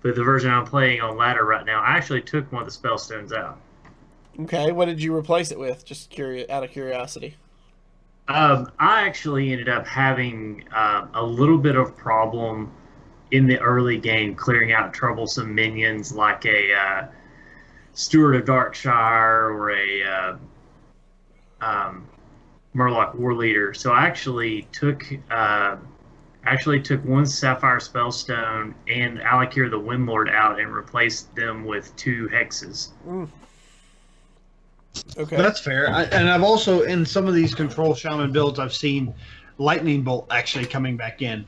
but the version I'm playing on ladder right now, I actually took one of the spell stones out. Okay, what did you replace it with? Just curious, out of curiosity. I actually ended up having a little bit of problem in the early game clearing out troublesome minions like a Steward of Darkshire or a Murloc War Leader. So I actually took one Sapphire Spellstone and Alakir the Windlord out and replaced them with 2 hexes. Okay. That's fair. And I've also, in some of these Control Shaman builds, I've seen Lightning Bolt actually coming back in.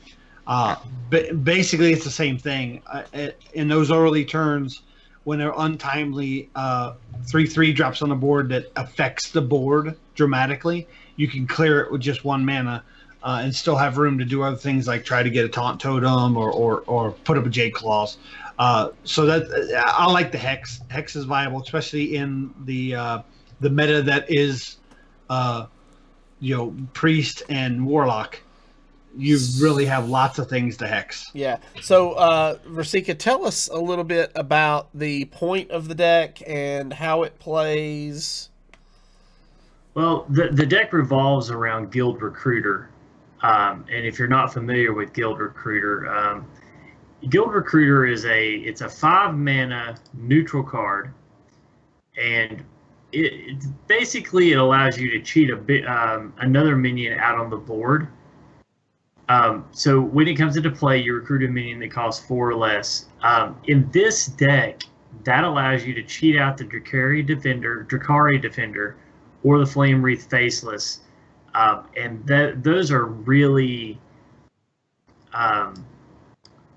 But basically, it's the same thing. In those early turns, when they're untimely, 3/3 drops on the board that affects the board dramatically, you can clear it with just 1 mana and still have room to do other things like try to get a Taunt Totem or put up a Jade Claws. So that I like the Hex. Hex is viable, especially in the meta that is, Priest and Warlock. You really have lots of things to hex. Yeah. So, Rasika, tell us a little bit about the point of the deck and how it plays. Well, the deck revolves around Guild Recruiter. And if you're not familiar with Guild Recruiter, Guild Recruiter is a 5-mana neutral card, and it basically it allows you to cheat a bit another minion out on the board. So when it comes into play, you recruit a minion that costs 4 or less. In this deck, that allows you to cheat out the Drakari Defender, or the Flame Wreath Faceless, and those are really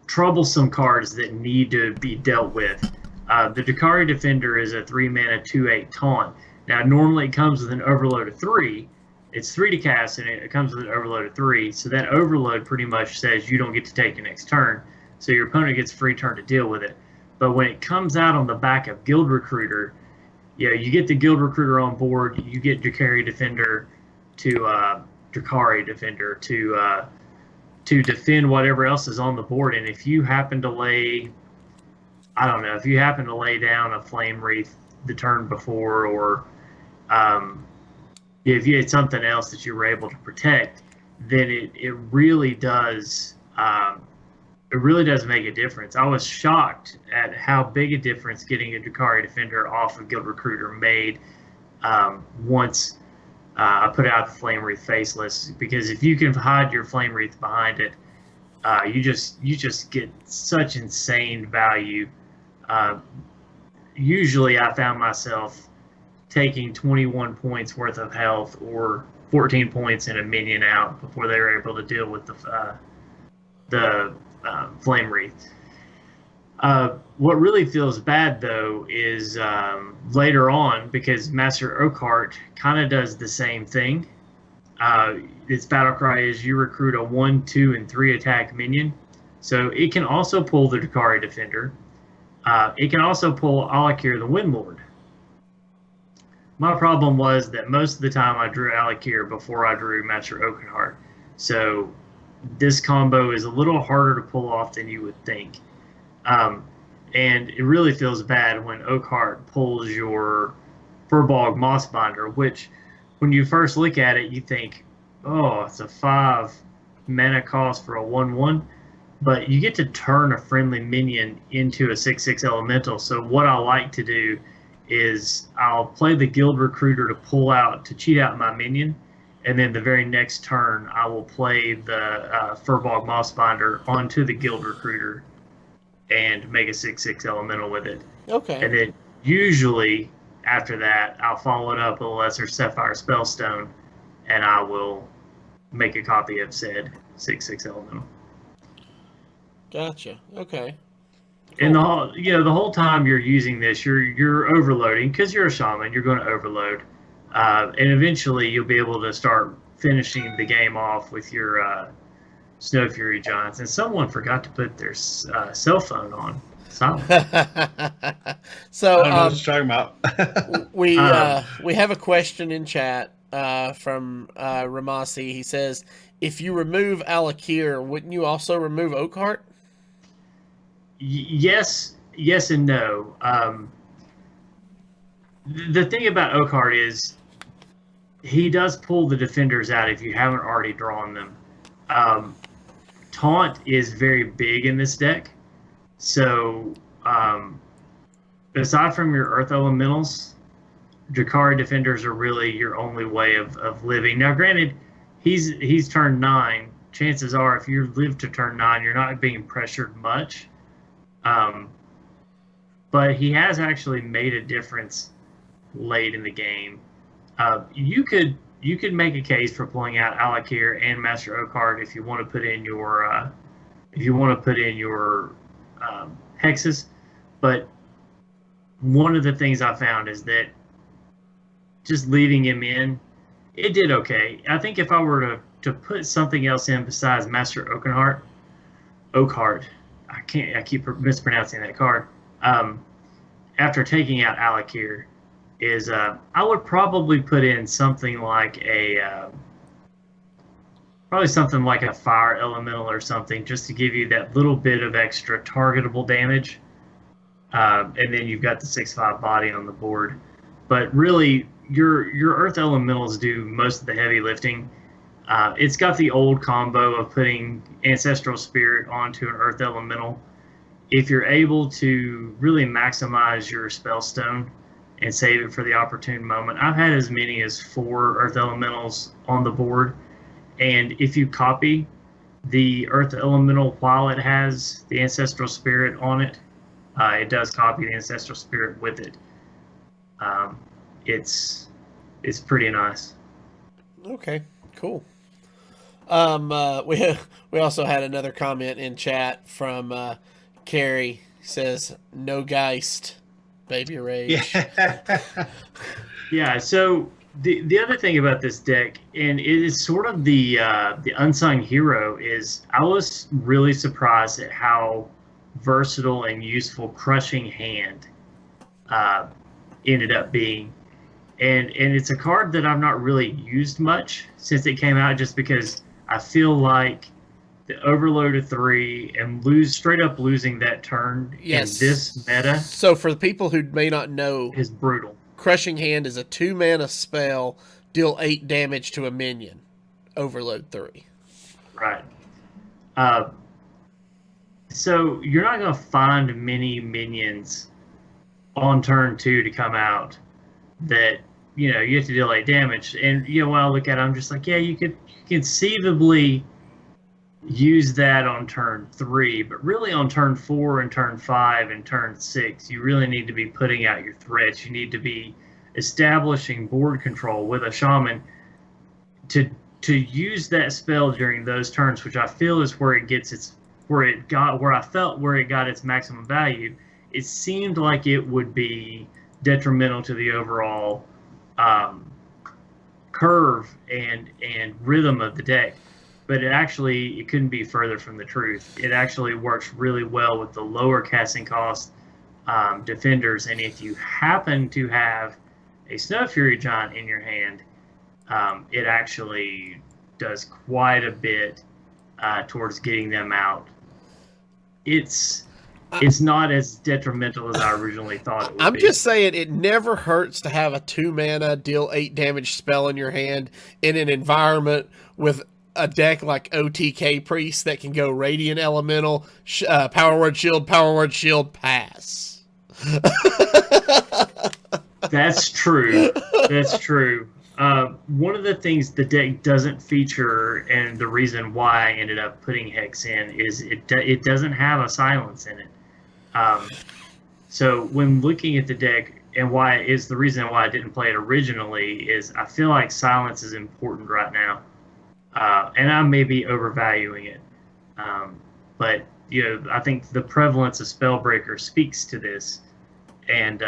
troublesome cards that need to be dealt with. The Drakari Defender is a 3-mana 2/8 taunt. Now, normally it comes with an overload of 3. It's 3 to cast, and it comes with an overload of 3. So that overload pretty much says you don't get to take your next turn. So your opponent gets a free turn to deal with it. But when it comes out on the back of Guild Recruiter, you get the Guild Recruiter on board. You get Drakari Defender to defend whatever else is on the board. And if you happen to lay, if you happen to lay down a Flame Wreath the turn before, or if you had something else that you were able to protect, then it really does make a difference. I was shocked at how big a difference getting a Drakari Defender off of Guild Recruiter made once I put out the Flame Wreath Faceless, because if you can hide your Flame Wreath behind it, you just get such insane value. Usually I found myself taking 21 points worth of health or 14 points in a minion out before they were able to deal with the Flame Wreath. What really feels bad, though, is later on, because Master Oakheart kind of does the same thing. Its battle cry is you recruit a 1, 2, and 3 attack minion. So it can also pull the Drakari Defender. It can also pull Alakir the Windlord. My problem was that most of the time I drew Alakir before I drew Master Oakheart. So this combo is a little harder to pull off than you would think. And it really feels bad when Oakheart pulls your Furbolg Mossbinder, which when you first look at it, you think, oh, it's a 5 mana cost for a 1/1. But you get to turn a friendly minion into a 6/6 elemental. So what I like to do is I'll play the Guild Recruiter to cheat out my minion, and then the very next turn I will play the Furbolg Mossbinder onto the Guild Recruiter and make a 6/6 elemental with it. Okay. And then usually after that, I'll follow it up with a Lesser Sapphire Spellstone, and I will make a copy of said 6/6 elemental. Gotcha. Okay. And the whole time you're using this, you're overloading, because you're a shaman. You're going to overload, and eventually you'll be able to start finishing the game off with your Snow Fury Giants. And someone forgot to put their cell phone on. Silence. So I don't know what you're talking about. we have a question in chat from Ramasi. He says, if you remove Alakir, wouldn't you also remove Oakheart? Yes and no. The thing about Oakheart is he does pull the defenders out if you haven't already drawn them. Taunt is very big in this deck. So aside from your Earth Elementals, Drakari defenders are really your only way of living. Now, granted, he's turn 9. Chances are, if you live to turn 9, you're not being pressured much. But he has actually made a difference late in the game. You could make a case for pulling out Alakir and Master Oakheart if you want to put in your hexes. But one of the things I found is that just leaving him in, it did okay. I think if I were to put something else in besides Master Oakheart, I keep mispronouncing that card. After taking out Alakir, is I would probably put in something like a fire elemental or something, just to give you that little bit of extra targetable damage. And then you've got the 6/5 body on the board. But really, your Earth Elementals do most of the heavy lifting. It's got the old combo of putting Ancestral Spirit onto an Earth Elemental. If you're able to really maximize your Spellstone and save it for the opportune moment, I've had as many as 4 Earth Elementals on the board. And if you copy the Earth Elemental while it has the Ancestral Spirit on it, it does copy the Ancestral Spirit with it. It's pretty nice. Okay, cool. We also had another comment in chat from Carrie. Says, no Geist, baby rage. Yeah, so the other thing about this deck, and it is sort of the unsung hero, is I was really surprised at how versatile and useful Crushing Hand ended up being. And it's a card that I've not really used much since it came out, just because I feel like the overload of 3 and straight up losing that turn in this meta. So for the people who may not know, is brutal. Crushing Hand is a 2-mana spell, deal 8 damage to a minion, overload 3. Right. So you're not going to find many minions on turn 2 to come out that, you have to deal 8 damage. And, when I look at it, I'm just like, yeah, you could conceivably use that on turn 3, but really on turn 4 and turn 5 and turn 6, you really need to be putting out your threats. You need to be establishing board control with a shaman to use that spell during those turns, which I feel is where it got its maximum value. It seemed like it would be detrimental to the overall curve and rhythm of the deck, but it couldn't be further from the truth. It actually works really well with the lower casting cost defenders, and if you happen to have a Snow Fury Giant in your hand, it actually does quite a bit towards getting them out. It's not as detrimental as I originally thought it would I'm be. just saying, it never hurts to have a 2-mana deal 8 damage spell in your hand in an environment with a deck like OTK Priest that can go Radiant Elemental, Power Word Shield, pass. That's true. One of the things the deck doesn't feature, and the reason why I ended up putting Hex in, is it doesn't have a silence in it. So when looking at the deck, and the reason why I didn't play it originally, is I feel like silence is important right now, and I may be overvaluing it. But I think the prevalence of Spellbreaker speaks to this, and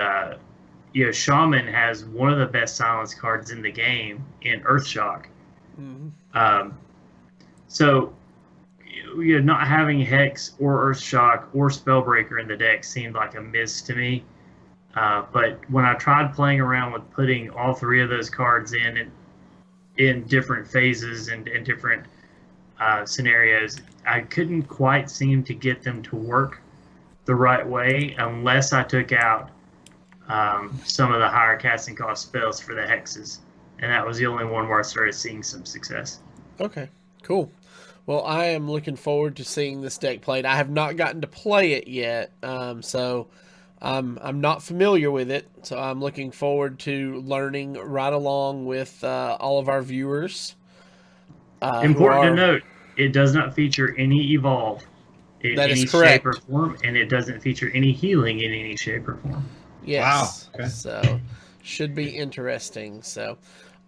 Shaman has one of the best silence cards in the game in Earthshock. Mm-hmm. So not having Hex or Earthshock or Spellbreaker in the deck seemed like a miss to me. But when I tried playing around with putting all three of those cards in different phases and different scenarios, I couldn't quite seem to get them to work the right way unless I took out some of the higher casting cost spells for the hexes. And that was the only one where I started seeing some success. Okay, cool. Well, I am looking forward to seeing this deck played. I have not gotten to play it yet, so I'm not familiar with it. So I'm looking forward to learning right along with all of our viewers. Important to note, it does not feature any evolve in any shape or form, and it doesn't feature any healing in any shape or form. Yes. Wow. Okay. So should be interesting. So,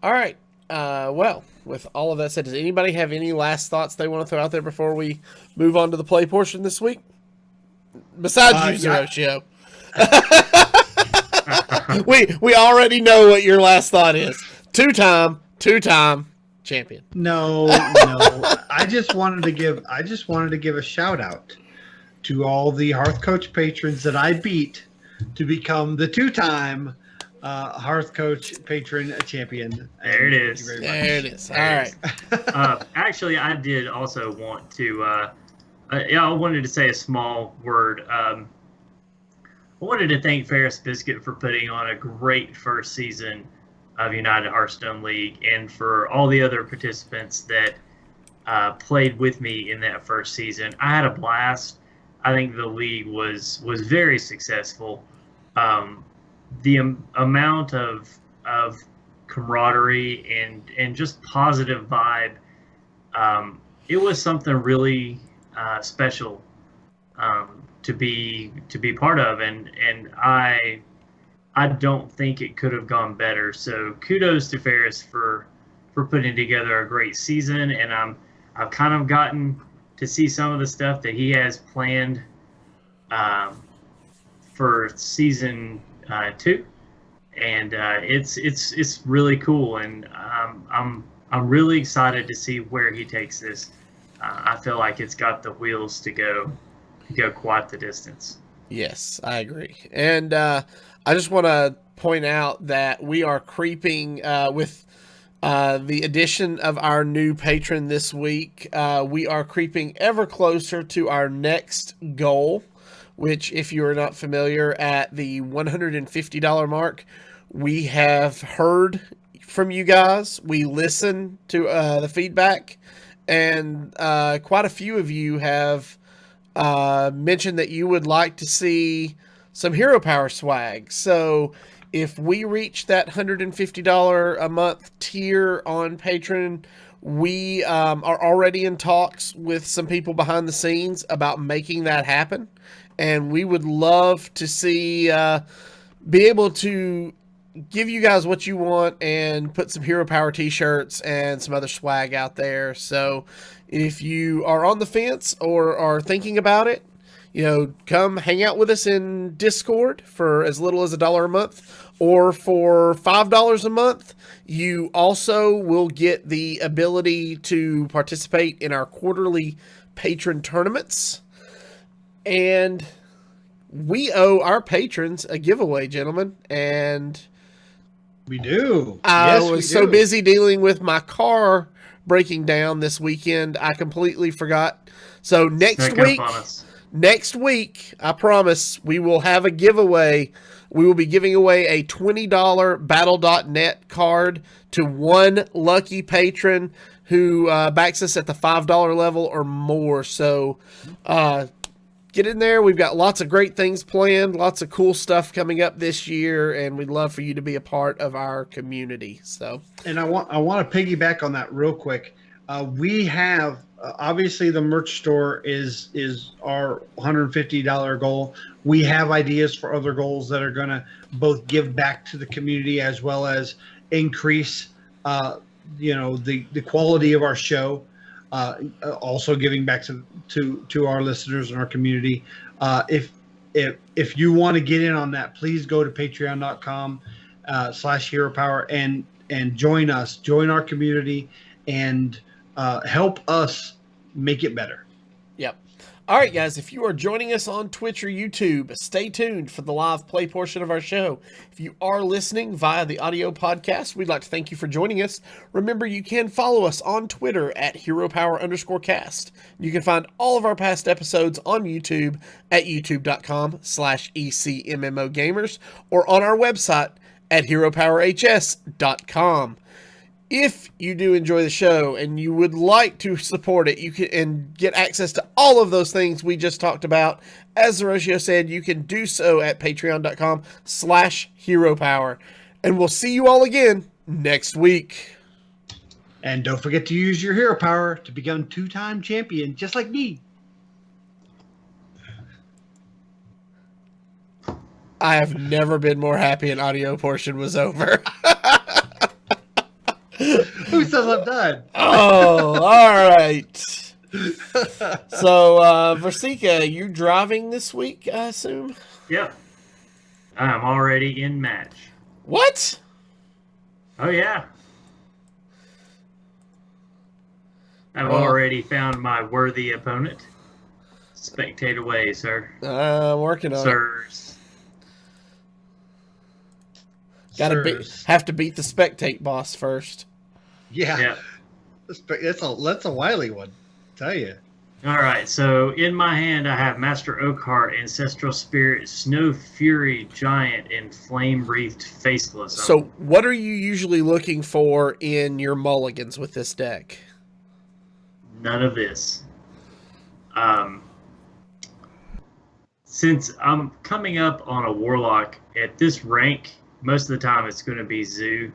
all right. Well, with all of that said, does anybody have any last thoughts they want to throw out there before we move on to the play portion this week? Besides you, Zeroshio. We already know what your last thought is. Two-time champion. No. I just wanted to give a shout out to all the Hearth Coach patrons that I beat to become the two-time Hearth Coach patron champion. There it is. There it is. All right. Actually, I did also want to. I wanted to say a small word. I wanted to thank Ferris Biscuit for putting on a great first season of United Hearthstone League, and for all the other participants that played with me in that first season. I had a blast. I think the league was very successful. The amount of camaraderie and just positive vibe, it was something really special to be part of, and I don't think it could have gone better. So kudos to Ferris for putting together a great season, and I've kind of gotten to see some of the stuff that he has planned for season 2, and it's really cool, and I'm really excited to see where he takes this. I feel like it's got the wheels to go quite the distance. Yes, I agree. And I just want to point out that we are creeping with the addition of our new patron this week. We are creeping ever closer to our next goal, which, if you are not familiar, at the $150 mark, we have heard from you guys. We listen to the feedback, and quite a few of you have mentioned that you would like to see some Hero Power swag. So if we reach that $150 a month tier on Patreon, we are already in talks with some people behind the scenes about making that happen. And we would love to see, be able to give you guys what you want and put some Hero Power t-shirts and some other swag out there. So if you are on the fence or are thinking about it, come hang out with us in Discord for as little as $1 a month, or for $5 a month. You also will get the ability to participate in our quarterly patron tournaments. And we owe our patrons a giveaway, gentlemen. And we do. I was so busy dealing with my car breaking down this weekend, I completely forgot. So next week, I promise, we will have a giveaway. We will be giving away a $20 Battle.net card to one lucky patron who backs us at the $5 level or more. So get in there. We've got lots of great things planned, lots of cool stuff coming up this year, and we'd love for you to be a part of our community. So, and I want to piggyback on that real quick. We have obviously the merch store is our $150 goal. We have ideas for other goals that are going to both give back to the community as well as increase the quality of our show. Also giving back to our listeners and our community. If you want to get in on that, please go to patreon.com/Hero Power and join us, join our community, and help us make it better. Yep. All right, guys, if you are joining us on Twitch or YouTube, stay tuned for the live play portion of our show. If you are listening via the audio podcast, we'd like to thank you for joining us. Remember, you can follow us on Twitter at HeroPower_cast. You can find all of our past episodes on YouTube at youtube.com/ECMMOGamers or on our website at HeroPowerHS.com. If you do enjoy the show and you would like to support it, you can and get access to all of those things we just talked about. As Zeroshio said, you can do so at patreon.com/heropower. And we'll see you all again next week. And don't forget to use your hero power to become 2-time champion, just like me. I have never been more happy an audio portion was over. Who says I'm done? Oh, all right. So, Rasika, you driving this week, I assume? Yep. I'm already in match. What? Oh, yeah. I've already found my worthy opponent. Spectate away, sir. Working on it. Sirs. Have to beat the spectate boss first. Yeah. Yeah. That's a wily one, tell you. All right, so in my hand I have Master Oakheart, Ancestral Spirit, Snow Fury, Giant, and Flame Wreathed Faceless. So what are you usually looking for in your mulligans with this deck? None of this. Since I'm coming up on a Warlock at this rank, most of the time it's going to be Zoo.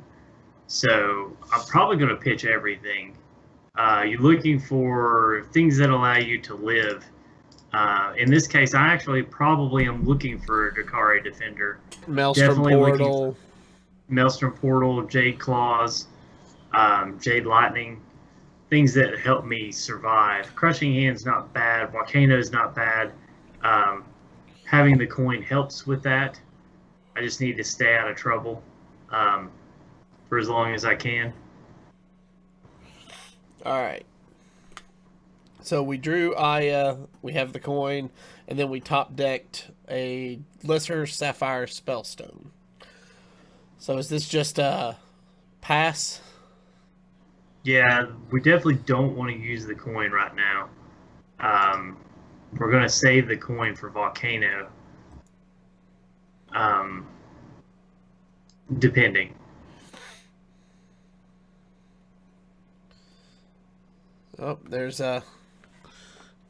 So I'm probably going to pitch everything. You're looking for things that allow you to live. In this case, I actually probably am looking for a Drakari Defender. Maelstrom Portal. Maelstrom Portal, Jade Claws, Jade Lightning. Things that help me survive. Crushing Hand's not bad. Volcano's not bad. Having the coin helps with that. I just need to stay out of trouble for as long as I can. All right. So we drew Aya, we have the coin, and then we top decked a Lesser Sapphire Spellstone. So is this just a pass? Yeah, we definitely don't want to use the coin right now. We're going to save the coin for Volcano. Depending. Oh, there's a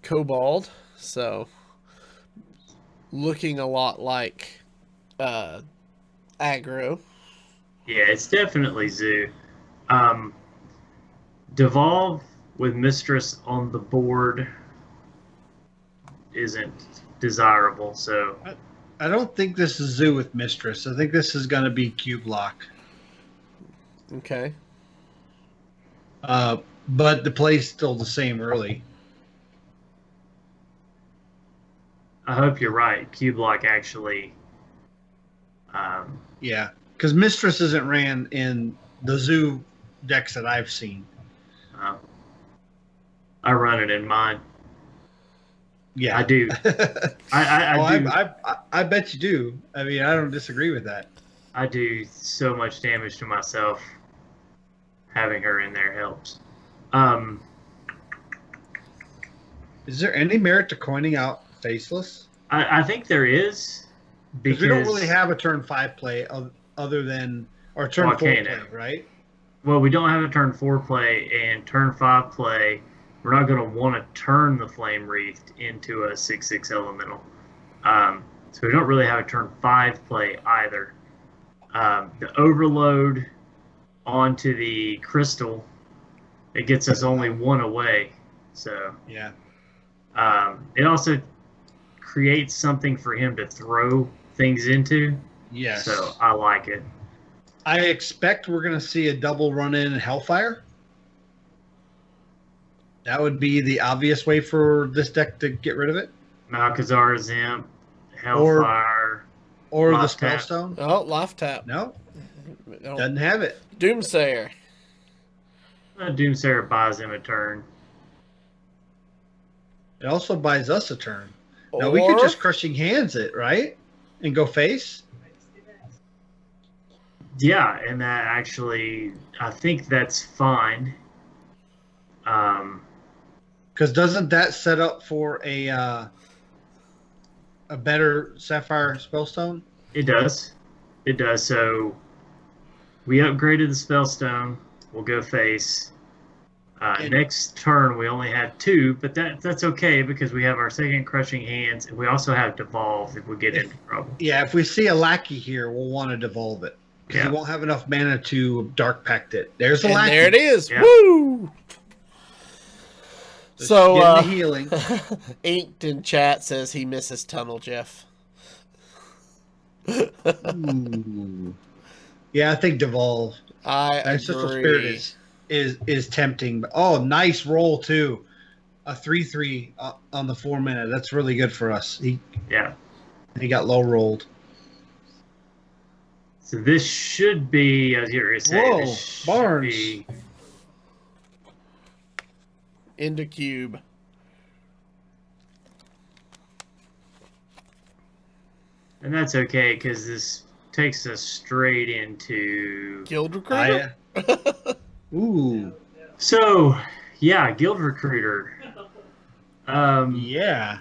Kobold. So looking a lot like aggro. Yeah, it's definitely Zoo. Devolve with Mistress on the board isn't desirable, so... I don't think this is Zoo with Mistress. I think this is going to be Cube Lock. Okay. But the play's still the same early. I hope you're right. Cube Lock actually... Yeah, because Mistress isn't ran in the Zoo decks that I've seen. I run it in mine. Yeah, I do. I do. I bet you do. I mean, I don't disagree with that. I do so much damage to myself. Having her in there helps. Is there any merit to coining out Faceless? I think there is. Because we don't really have a turn 5 play other than, or turn 4 play, right? Well, we don't have a turn 4 play, and turn 5 play, we're not going to want to turn the Flame Wreathed into a 6/6 elemental. So we don't really have a turn 5 play either. The Overload onto the Crystal, it gets us only 1 away. So yeah. It also creates something for him to throw things into. Yes. So I like it. I expect we're going to see a double run-in Hellfire. That would be the obvious way for this deck to get rid of it. Malkazar, Zimp, Hellfire. Or the Tap. Spellstone. Oh, Life Tap. No. Doesn't have it. Doomsayer. Doomsayer buys him a turn. It also buys us a turn. Now we could just Crushing Hands it, right? And go face? Yeah, and that actually, I think that's fine. Because doesn't that set up for a better Sapphire Spellstone? It does. It does. So we upgraded the Spellstone. We'll go face. Next turn, we only have 2, but that's okay because we have our second Crushing Hands, and we also have Devolve if we get into trouble. Yeah, if we see a lackey here, we'll want to Devolve it. Because he won't have enough mana to Dark Pact it. There's a lackey. There it is. Yeah. Woo! So, the healing. Inked in chat says he misses Tunnel Jeff. Ooh. Yeah, I think Devolve. Ancestral Spirit is tempting. But, nice roll too. A 3/3 on the 4 mana. That's really good for us. He got low rolled. So this should be, as you were saying, Barnes. Into cube. And that's okay because this takes us straight into Guild Recruiter. Ooh. So, yeah, Guild Recruiter. Yeah.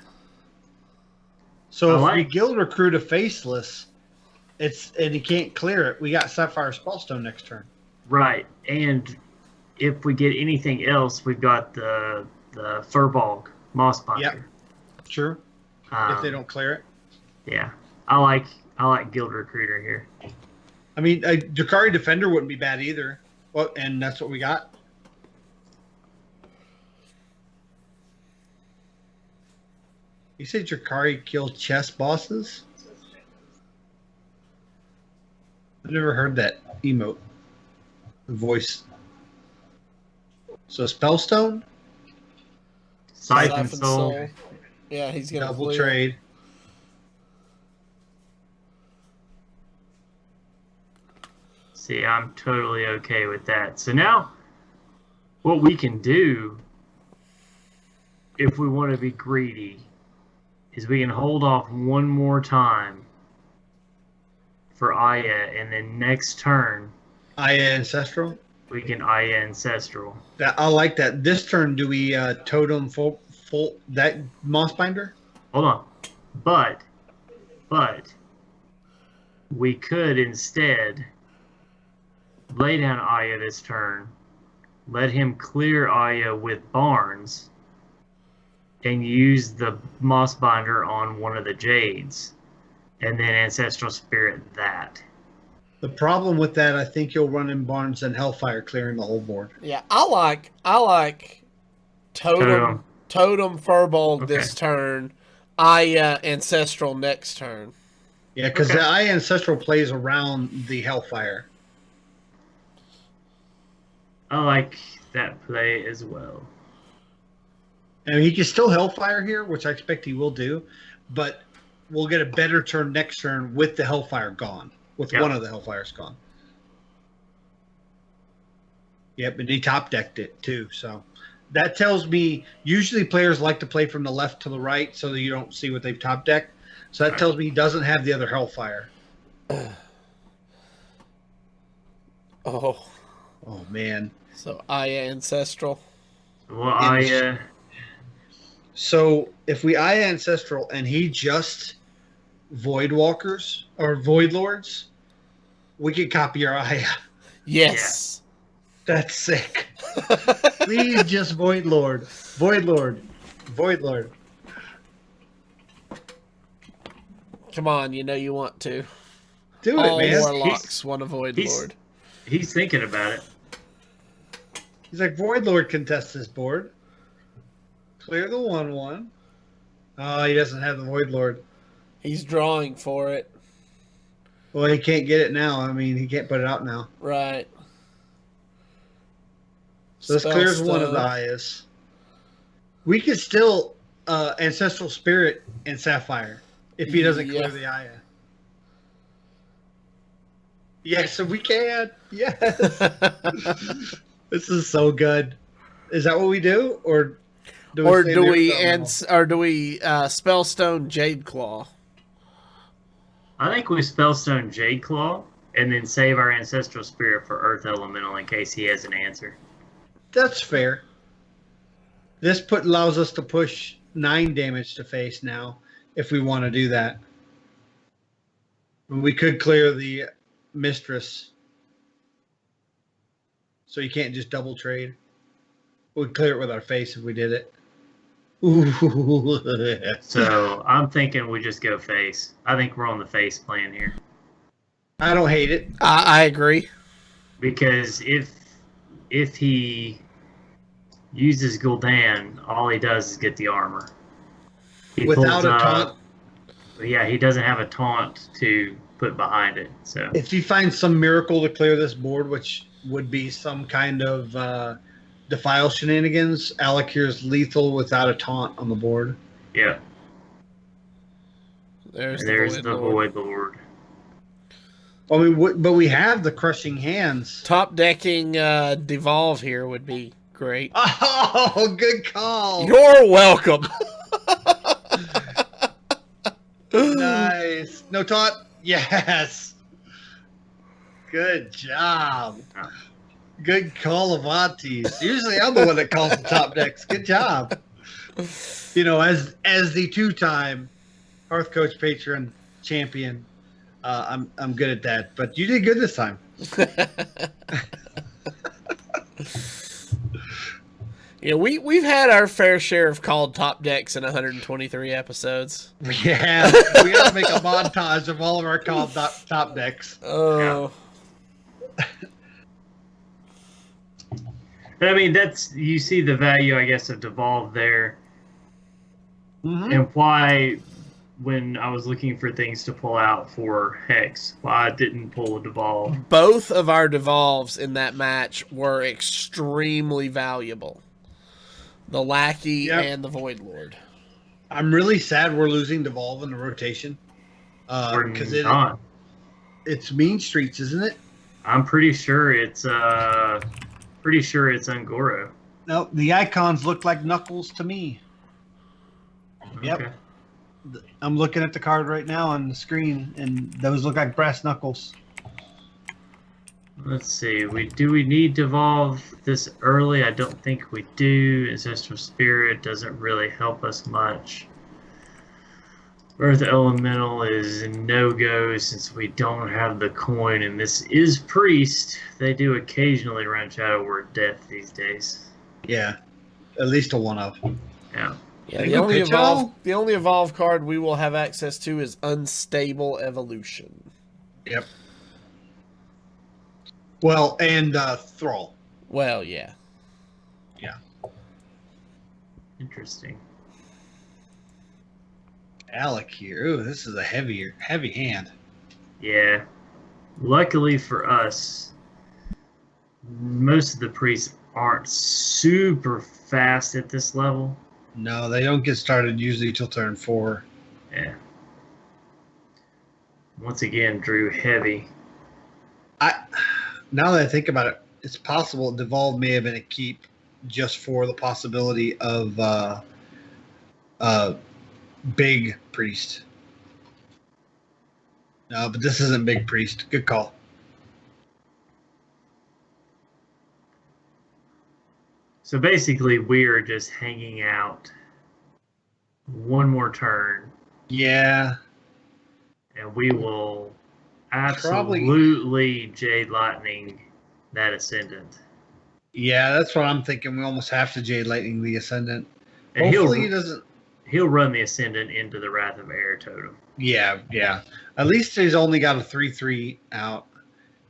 So if we Guild Recruit a Faceless, and he can't clear it, we got Sapphire Spellstone next turn. Right, and if we get anything else, we've got the Furbolg Mossbinder. Yep. Sure. If they don't clear it. Yeah, I like Guild Recruiter here. I mean, a Drakari Defender wouldn't be bad either. Well, and that's what we got. You said Drakari killed chess bosses? I've never heard that emote. The voice. So Spellstone? Siphon Soul. Yeah, he's going to double trade. See, I'm totally okay with that. So now, what we can do, if we want to be greedy, is we can hold off one more time for Aya, and then next turn, Aya Ancestral? We can Aya Ancestral. I like that. This turn, do we totem full that Mossbinder? Hold on. But we could instead lay down Aya this turn, let him clear Aya with Barnes, and use the Mossbinder on one of the Jades, and then Ancestral Spirit that. The problem with that, I think you'll run in Barnes and Hellfire clearing the whole board. Yeah, I like Totem Furbolg this turn, Aya Ancestral next turn. Yeah, because the Aya Ancestral plays around the Hellfire. I like that play as well. I mean, he can still Hellfire here, which I expect he will do, but we'll get a better turn next turn with the Hellfire gone, with one of the Hellfires gone. Yep, and he top decked it too. So that tells me usually players like to play from the left to the right so that you don't see what they've top decked. So that tells me he doesn't have the other Hellfire. Oh man. So Aya Ancestral. Well, Aya. So if we Aya Ancestral and he just Void Walkers or Void Lords, we could copy our Aya. Yes. Yeah. That's sick. Please just Void Lord. Void Lord. Void Lord. Come on, you know you want to. Do it, man. All warlocks want a Void Lord. He's thinking about it. He's like, Void Lord contests this board. Clear the 1/1. Oh, he doesn't have the Void Lord. He's drawing for it. Well, he can't get it now. I mean, he can't put it out now. Right. So this clears one of the Ayas. We could still Ancestral Spirit and Sapphire if he doesn't clear the Aya. Yes, we can. Yes. This is so good. Is that what we do? Or Or save do the we Earth Elemental? or do we Spellstone Jade Claw? I think we Spellstone Jade Claw and then save our Ancestral Spirit for Earth Elemental in case he has an answer. That's fair. This allows us to push 9 damage to face now, if we want to do that. We could clear the Mistress, so you can't just double trade. We'd clear it with our face if we did it. Ooh. So I'm thinking we just go face. I think we're on the face plan here. I don't hate it. I agree. Because if he uses Gul'dan, all he does is get the armor. He Without pulls a up- taunt. Yeah, he doesn't have a taunt to put behind it. So If he finds some miracle to clear this board, which would be some kind of defile shenanigans, Alakir's lethal without a taunt on the board. yeah, There's there's the the Void Lord. Void Lord. I mean, but we have the crushing hands. Top decking Devolve here would be great. Oh, good call. You're welcome. Nice. No taunt? Yes. Good job. Good call of aunties. Usually I'm the one that calls the top decks. Good job. You know, as the 2-time Hearth Coach Patron champion, I'm good at that. But you did good this time. Yeah, we've had our fair share of called top decks in 123 episodes. Yeah, we have to make a montage of all of our called top decks. Oh. But I mean, you see the value, I guess, of Devolve there, and why when I was looking for things to pull out for Hex, why I didn't pull a Devolve. Both of our Devolves in that match were extremely valuable. The Lackey and the Void Lord. I'm really sad we're losing Devolve in the rotation. We're Because not. it's Mean Streets, isn't it? I'm pretty sure it's Ungoro. No, the icons look like knuckles to me. Yep. Okay. I'm looking at the card right now on the screen, and those look like brass knuckles. Let's see. Do we need Devolve this early? I don't think we do. Ancestral Spirit doesn't really help us much. Earth Elemental is no-go since we don't have the coin, and this is Priest. They do occasionally run Shadow Word Death these days. Yeah, at least a one of. Yeah. Yeah, Can the you only pitch evolve all? the only evolve card we will have access to is Unstable Evolution. Yep. Well, and Thrall. Well, yeah. Interesting. Alec here. Ooh, this is a heavy hand. Yeah. Luckily for us, most of the priests aren't super fast at this level. No, they don't get started usually till turn 4. Yeah. Once again, Drew heavy. Now that I think about it, it's possible Devolve may have been a keep just for the possibility of Big Priest. No, but this isn't Big Priest. Good call. So basically, we are just hanging out one more turn, Yeah. and we will absolutely Jade Lightning that Ascendant. Yeah, that's what I'm thinking. We almost have to Jade Lightning the Ascendant. And Hopefully he doesn't. He'll run the Ascendant into the Wrath of Air totem. Yeah. At least he's only got a 3/3 out.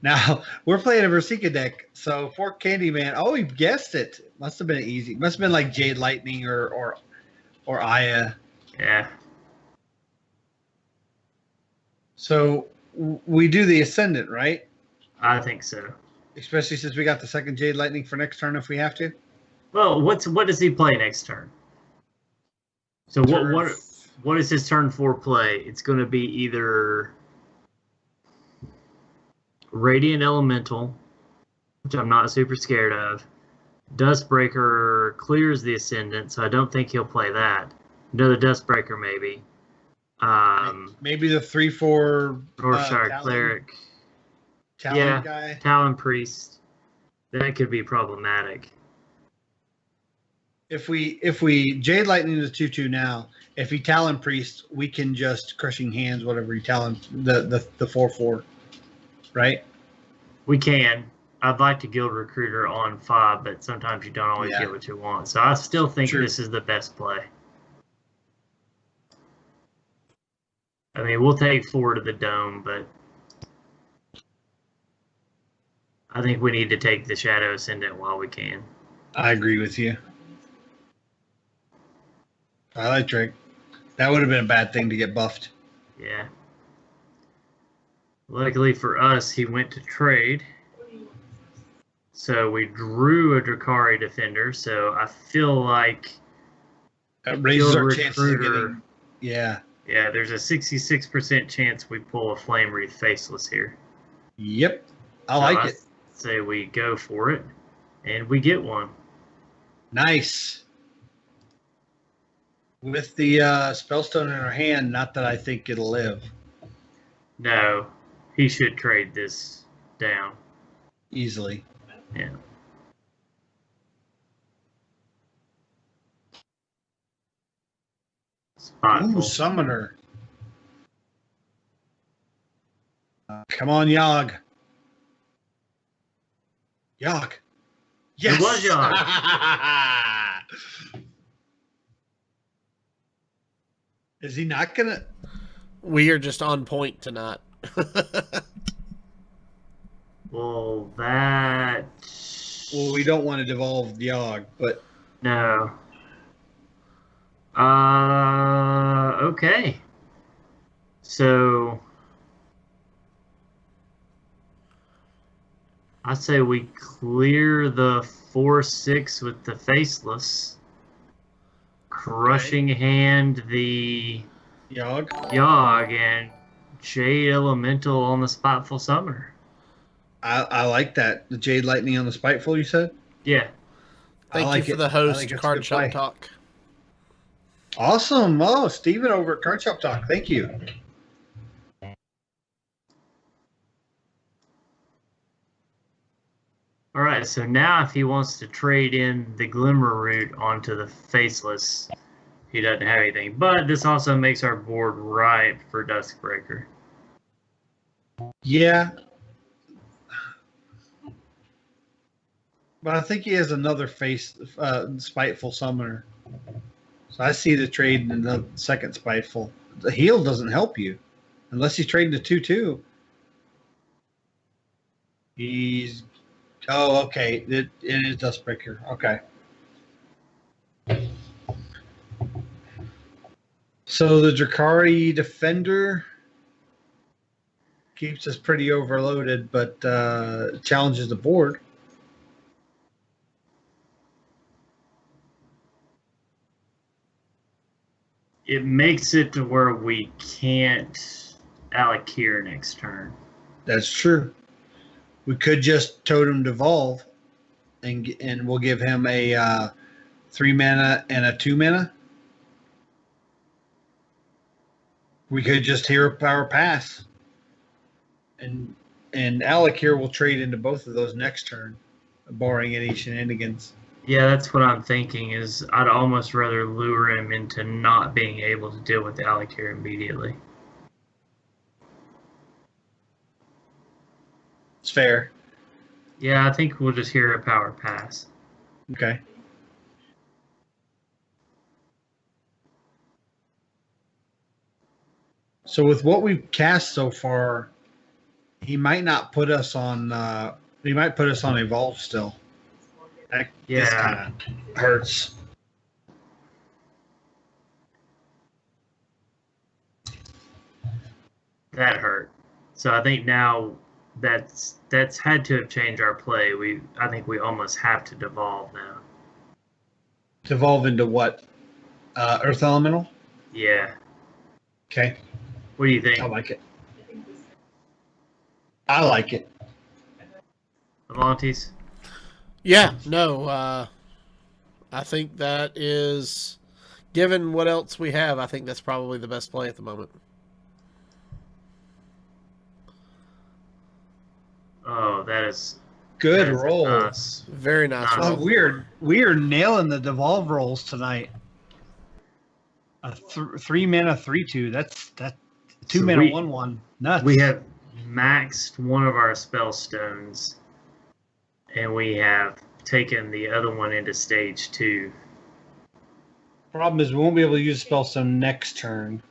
Now, we're playing a Rasika deck, so for Candyman, oh, he guessed it. Must have been easy. Must have been like Jade Lightning or Aya. Yeah. So we do the Ascendant, right? I think so. Especially since we got the second Jade Lightning for next turn if we have to. Well, what does he play next turn? So what is his turn 4 play? It's going to be either Radiant Elemental, which I'm not super scared of, Dustbreaker clears the Ascendant, so I don't think he'll play that. Another Dustbreaker, maybe. Maybe the 3/4 Rorschach Talon, Cleric. Talon guy. Talon Priest. That could be problematic. If we Jade Lightning is 2/2 now, if he Talon Priest, we can just Crushing Hands whatever he Talon the 4/4, right? We can. I'd like to Guild Recruiter on 5, but sometimes you don't always get what you want. So I still think this is the best play. I mean, we'll take 4 to the Dome, but I think we need to take the Shadow Ascendant while we can. I agree with you. I like Drake. That would have been a bad thing to get buffed. Yeah. Luckily for us, he went to trade. So we drew a Drakari Defender, so I feel like that raises our Recruiter, chances of getting... Yeah. Yeah, there's a 66% chance we pull a Flame Wreath Faceless here. Yep. I like it. Say we go for it, and we get one. Nice. With the Spellstone in our hand, not that I think it'll live. No, he should trade this down. Easily. Yeah. Spotful. Ooh, Summoner. Come on, Yogg. Yogg. Yes! It was Yogg. Is he not going to... We are just on point tonight. Well, that... Well, we don't want to devolve Yogg, but... No. Okay. So... I say we clear the 4/6 with the Faceless. Crushing Hand the Yogg, and Jade Elemental on the Spiteful Summoner. I like that. The Jade Lightning on the Spiteful, you said? Yeah. Thank you for the host, Card Shop Talk. Awesome. Oh, Steven over at Card Shop Talk. Thank you. All right, so now if he wants to trade in the Glimmer Root onto the Faceless, he doesn't have anything. But this also makes our board ripe for Duskbreaker. Yeah. But I think he has another Spiteful Summoner. So I see the trade in the second Spiteful. The heal doesn't help you. Unless he's trading the 2/2. He's... Oh, okay. It is Duskbreaker. Okay. So the Drakari Defender keeps us pretty overloaded, but challenges the board. It makes it to where we can't Alakir next turn. That's true. We could just Totem Devolve, and we'll give him a 3 mana and a 2 mana. We could just Hero Power Pass, and Alakir will trade into both of those next turn, barring any shenanigans. Yeah, that's what I'm thinking. Is I'd almost rather lure him into not being able to deal with the Alakir immediately. It's fair. Yeah, I think we'll just Hero Power Pass. Okay. So with what we've cast so far, he might not put us on. He might put us on Evolve still. That kind of hurts. That hurt. So I think now that's had to have changed our play. I think we almost have to devolve now. Devolve into what? Earth Elemental? Yeah. Okay. What do you think? I like it. I like it. Amontes? Yeah, no, I think that is, given what else we have, I think that's probably the best play at the moment. Oh, Good that is a roll. nice. Very nice Nice. Oh, roll. we are nailing the devolve rolls tonight. A 3-mana 3/2. That's 2-mana we- 1/1. Nuts. We have maxed one of our spell stones, and we have taken the other one into stage 2. Problem is we won't be able to use spellstone next turn.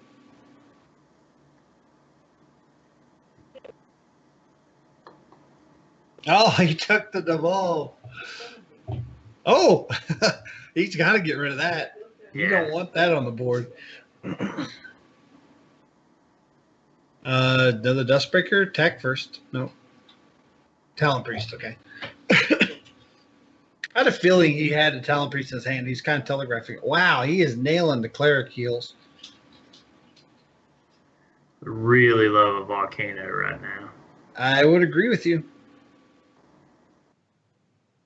Oh, he took the devolve. Oh, he's got to get rid of that. You Yeah. don't want that on the board. Another Dustbreaker. Attack first. No. Talent Priest. Okay. I had a feeling he had a Talent Priest in his hand. He's kind of telegraphing. Wow, he is nailing the Cleric heals. Really love a volcano right now. I would agree with you.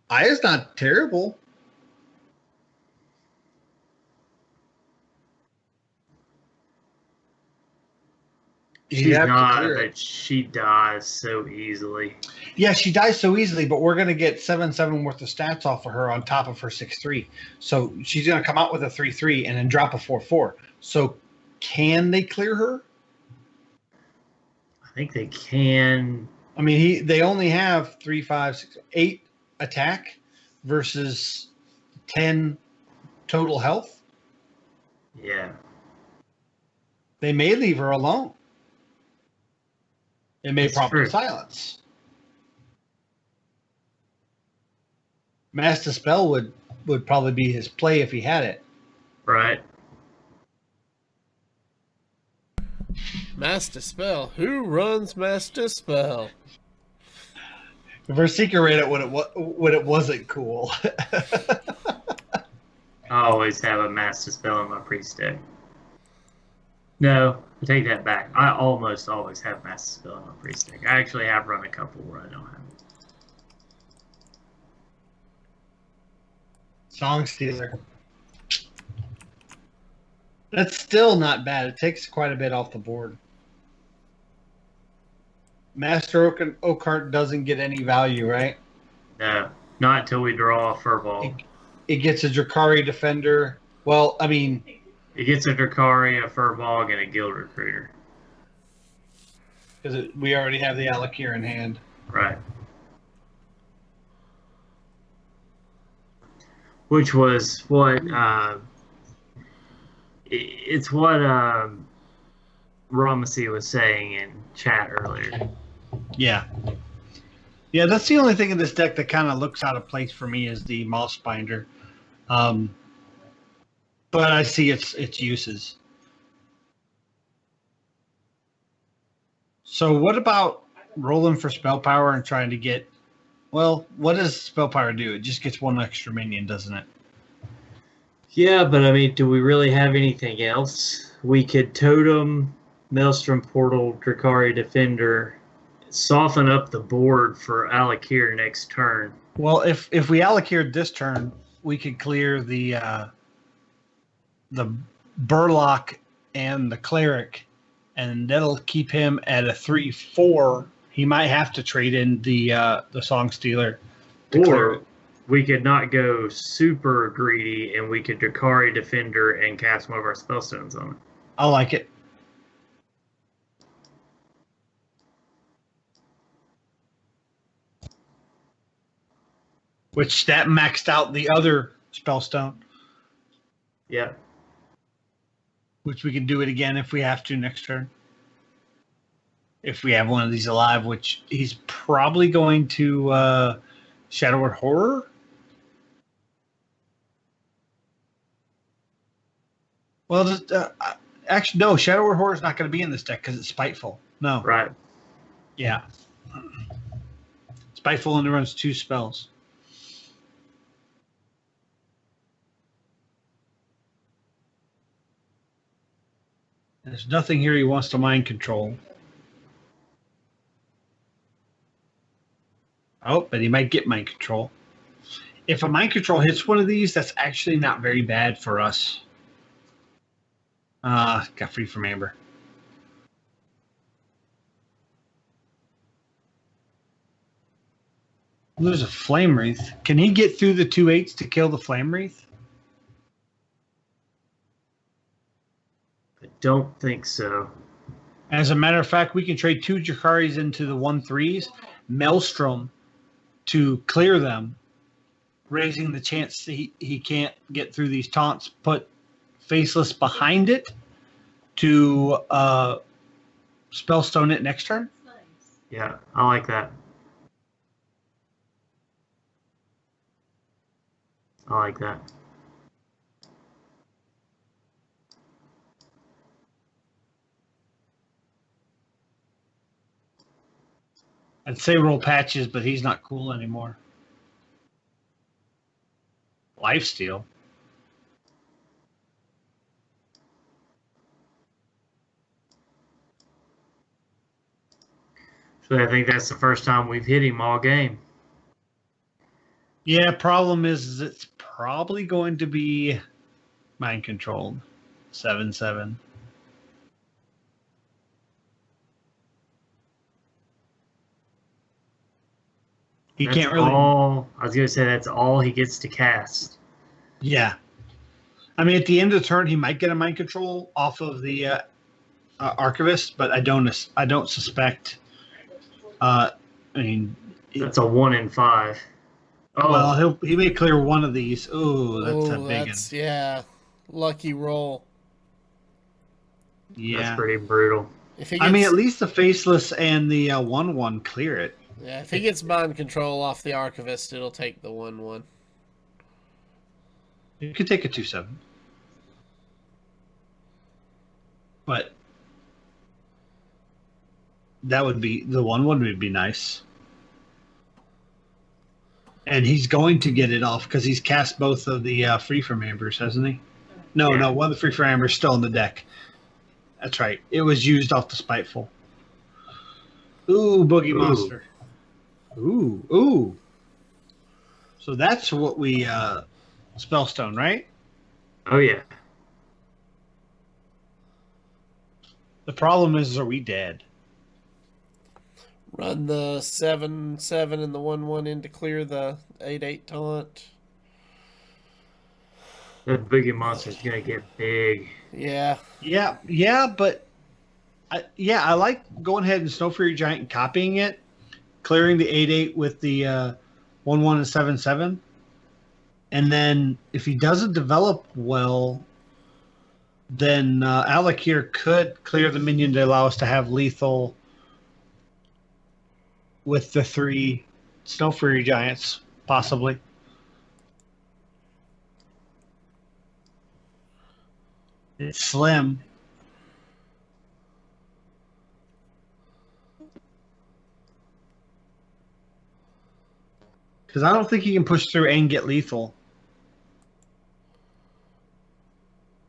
Aya's not terrible. She's You'd have to not, clear it. but she dies so easily. Yeah, she dies so easily, but we're going to get 7/7 worth of stats off of her on top of her 6/3. So she's going to come out with a 3/3 and then drop a 4/4. So can they clear her? I think they can. I mean, they only have 3, 5, 6, 8 attack versus 10 total health. Yeah. They may leave her alone. It may That's prompt true. a silence. Master Spell would probably be his play if he had it. Right. Master Spell. Who runs Master Spell? If Rasika read it when it wasn't cool. I always have a master spell in my priest deck. No, I take that back. I almost always have master spell in my priest deck. I actually have run a couple where I don't have it. Song Stealer. That's still not bad. It takes quite a bit off the board. Master Oakheart doesn't get any value, right? No, not until we draw a furball. It gets a Drakari Defender. Well, I mean, It gets a Drakari, a Furball, and a Guild Recruiter. because we already have the Alakir in hand. Right. Which was what it's what Ramasi was saying in chat earlier. Yeah. Yeah, that's the only thing in this deck that kind of looks out of place for me is the Moss Binder. But I see its uses. So what about rolling for spell power and trying to get... Well, what does spell power do? It just gets one extra minion, doesn't it? Yeah, but I mean, do we really have anything else? We could Totem, Maelstrom Portal, Drakari Defender, soften up the board for Alakir next turn. Well, if we Alakir this turn, we could clear the Burlock and the Cleric, and that'll keep him at a 3/4. He might have to trade in the Song Stealer to clear Or it. we could not go super greedy and we could Drakari Defender and cast one of our spellstones on it. I like it. Which that maxed out the other spellstone, Yeah. which we can do it again if we have to next turn. If we have one of these alive, which he's probably going to Shadowward Horror. Well, actually, no. Shadowward Horror is not going to be in this deck because it's Spiteful. No. Right. Yeah. Spiteful only runs 2 spells. There's nothing here he wants to mind control. Oh, but he might get mind control. If a mind control hits one of these, that's actually not very bad for us. Got free from Amber. There's a Flame Wreath. Can he get through the 2/8s to kill the Flame Wreath? I don't think so. As a matter of fact, we can trade 2 Jakaris into the 1/3s, Maelstrom to clear them, raising the chance that he can't get through these taunts. Put Faceless behind it to Spellstone it next turn. Yeah, I like that. I like that. I'd say roll Patches, but he's not cool anymore. Lifesteal. So I think that's the first time we've hit him all game. Yeah, problem is it's probably going to be mind controlled. 7/7. He That's can't really. I was going to say that's all he gets to cast. Yeah. I mean, at the end of the turn, he might get a mind control off of the Archivist, but I don't suspect. I mean, That's a 1 in 5. Oh, well, he may clear one of these. Ooh, that's a big one. Yeah, lucky roll. Yeah, that's pretty brutal. If he gets, I mean, at least the Faceless and the 1/1 clear it. yeah, if he gets mind control off the Archivist, it'll take the 1/1. You could take a 2/7, but that would be the 1/1 would be nice. And he's going to get it off because he's cast both of the Free from Ambers, hasn't he? No, one of the Free from Ambers still in the deck. That's right. It was used off the Spiteful. Ooh, Boogie Monster. Ooh. So that's what we Spellstone, right? Oh, yeah. The problem is, are we dead? Run the 7/7 and the 1/1 in to clear the 8/8 taunt. That boogie monster's going to get big. Yeah. Yeah, but I like going ahead and Snow Fury Giant and copying it, clearing the 8/8 with the 1/1 and 7/7. And then if he doesn't develop well, then Alakir could clear the minion to allow us to have lethal with the 3 Snow Fury Giants, possibly. It's slim. Because I don't think he can push through and get lethal.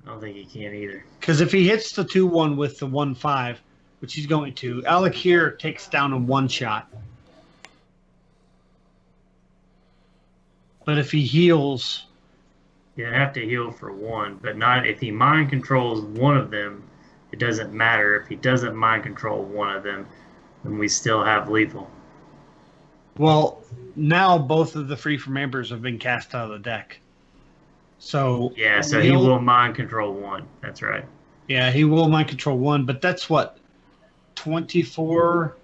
I don't think he can either. Because if he hits the 2/1 with the 1/5, which he's going to, Alakir takes down a 1-shot. But if he heals... You have to heal for 1, but not if he mind controls one of them. It doesn't matter. If he doesn't mind control one of them, then we still have lethal. Well, now both of the Free from Ambers have been cast out of the deck. So yeah, so he will mind control 1. That's right. Yeah, he will mind control 1, but that's what, 24,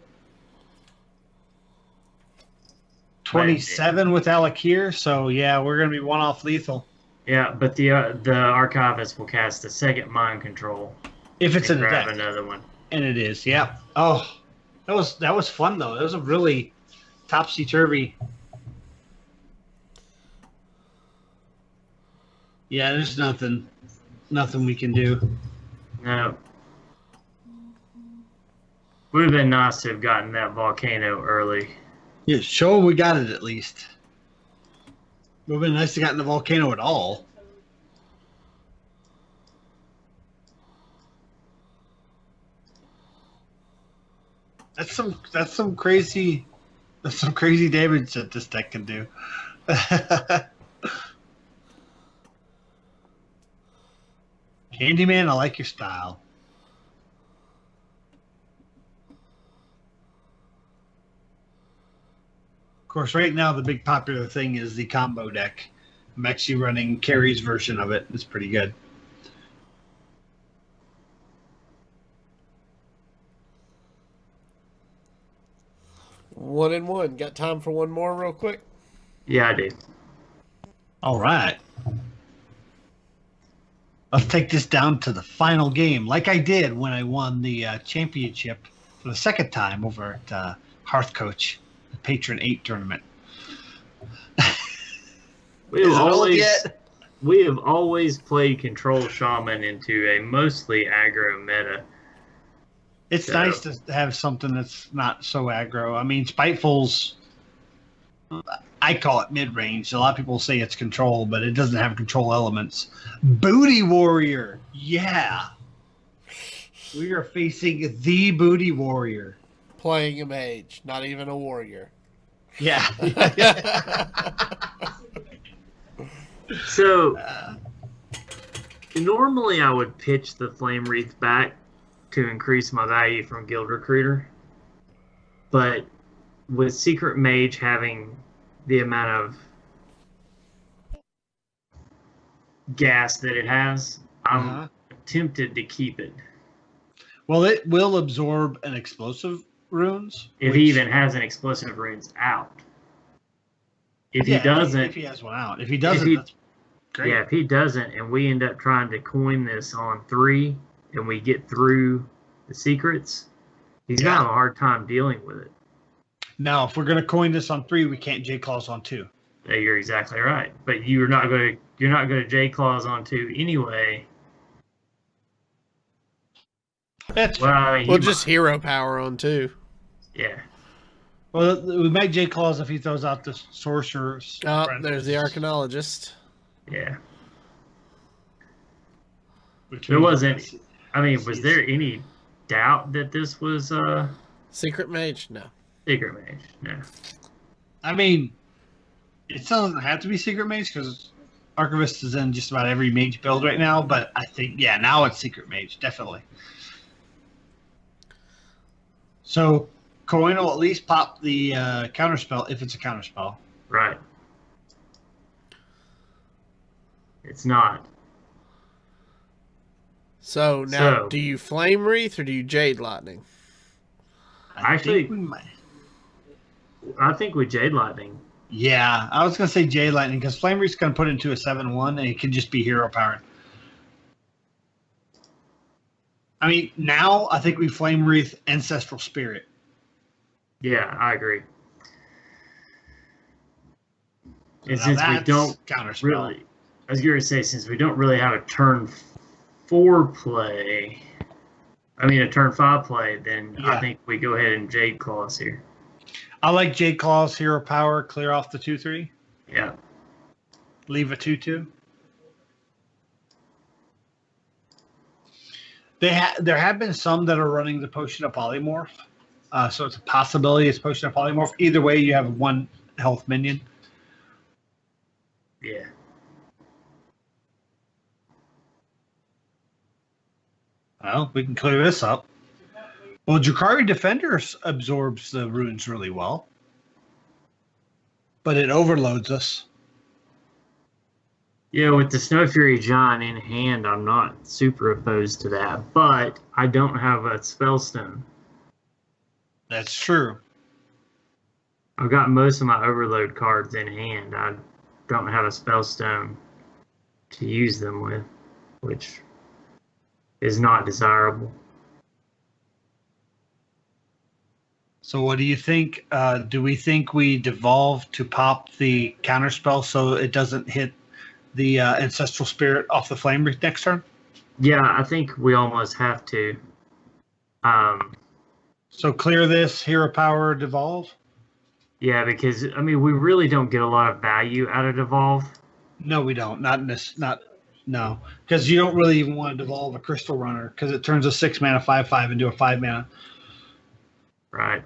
27 with Alakir. So yeah, we're gonna be 1 off lethal. Yeah, but the Archivist will cast a second mind control if it's in the grab deck. another one. And it is, yeah. Oh, that was fun though. That was a really topsy turvy. Yeah, there's nothing we can do. No. Would have been nice to have gotten that volcano early. Yeah, show we got it at least. It would have been nice to gotten the volcano at all. That's some crazy damage that this deck can do. Candyman, I like your style. Of course, right now the big popular thing is the combo deck. I'm actually running Carrie's version of it. It's pretty good. One and one. Got time for one more real quick? Yeah, I do. All right. Let's take this down to the final game, like I did when I won the championship for the second time over at Hearth Coach, the Patron 8 tournament. We have always played Control Shaman into a mostly aggro meta. It's nice to have something that's not so aggro. I mean, Spiteful's, I call it mid-range. A lot of people say it's control, but it doesn't have control elements. Booty Warrior. Yeah. We are facing the Booty Warrior. Playing a mage, not even a warrior. Yeah. So, normally I would pitch the Flame Wreath back to increase my value from Guild Recruiter. But with Secret Mage having the amount of gas that it has, I'm tempted to keep it. Well, it will absorb an explosive runes. If he even has an explosive runes out. If he doesn't... If he has one out. If he doesn't, that's great. Yeah, if he doesn't, and we end up trying to coin this on 3, and we get through the secrets, he's going to have a hard time dealing with it. Now, if we're going to coin this on 3, we can't J-Claws on 2. Yeah, you're exactly right. But you're not going to J-Claws on 2 anyway. That's well, just hero power on 2. Yeah. Well, we might J-Claws if he throws out the sorcerers. Oh, there's the Arcanologist. Yeah. There wasn't... I mean, was there any doubt that this was... Secret Mage? No. Secret Mage, no. I mean, it still doesn't have to be Secret Mage because Archivist is in just about every mage build right now, but I think, now it's Secret Mage, definitely. So, coin will at least pop the counterspell if it's a counterspell. Right. It's not. So, now, do you Flame Wreath or do you Jade Lightning? I think we might. I think with Jade Lightning. Yeah, I was going to say Jade Lightning because Flame Wreath's going to put it into a 7-1 and it can just be hero powered. I mean, now I think we Flame Wreath Ancestral Spirit. Yeah, I agree. And Now since we don't counterspell. really, I was going to say, since we don't really have a turn 4 play, a turn 5 play, then I think we go ahead and Jade Claws here. I like Jade Claws, hero power, clear off the 2/3. Yeah. Leave a 2/2. There have been some that are running the Potion of Polymorph. So it's a possibility it's Potion of Polymorph. Either way, you have 1 health minion. Yeah. Well, we can clear this up. Well, Drakari Defenders absorbs the runes really well. But it overloads us. Yeah, with the Snow Fury Giant in hand, I'm not super opposed to that. But I don't have a Spellstone. That's true. I've got most of my Overload cards in hand. I don't have a Spellstone to use them with, which is not desirable. So what do you think? Do we think we devolve to pop the counterspell so it doesn't hit the Ancestral Spirit off the Flame Wreath next turn? Yeah, I think we almost have to. So clear this, hero power, devolve? Yeah, because, we really don't get a lot of value out of devolve. No, we don't. No. Because you don't really even want to devolve a Crystal Runner because it turns a 6-mana 5/5 into a 5-mana. Right.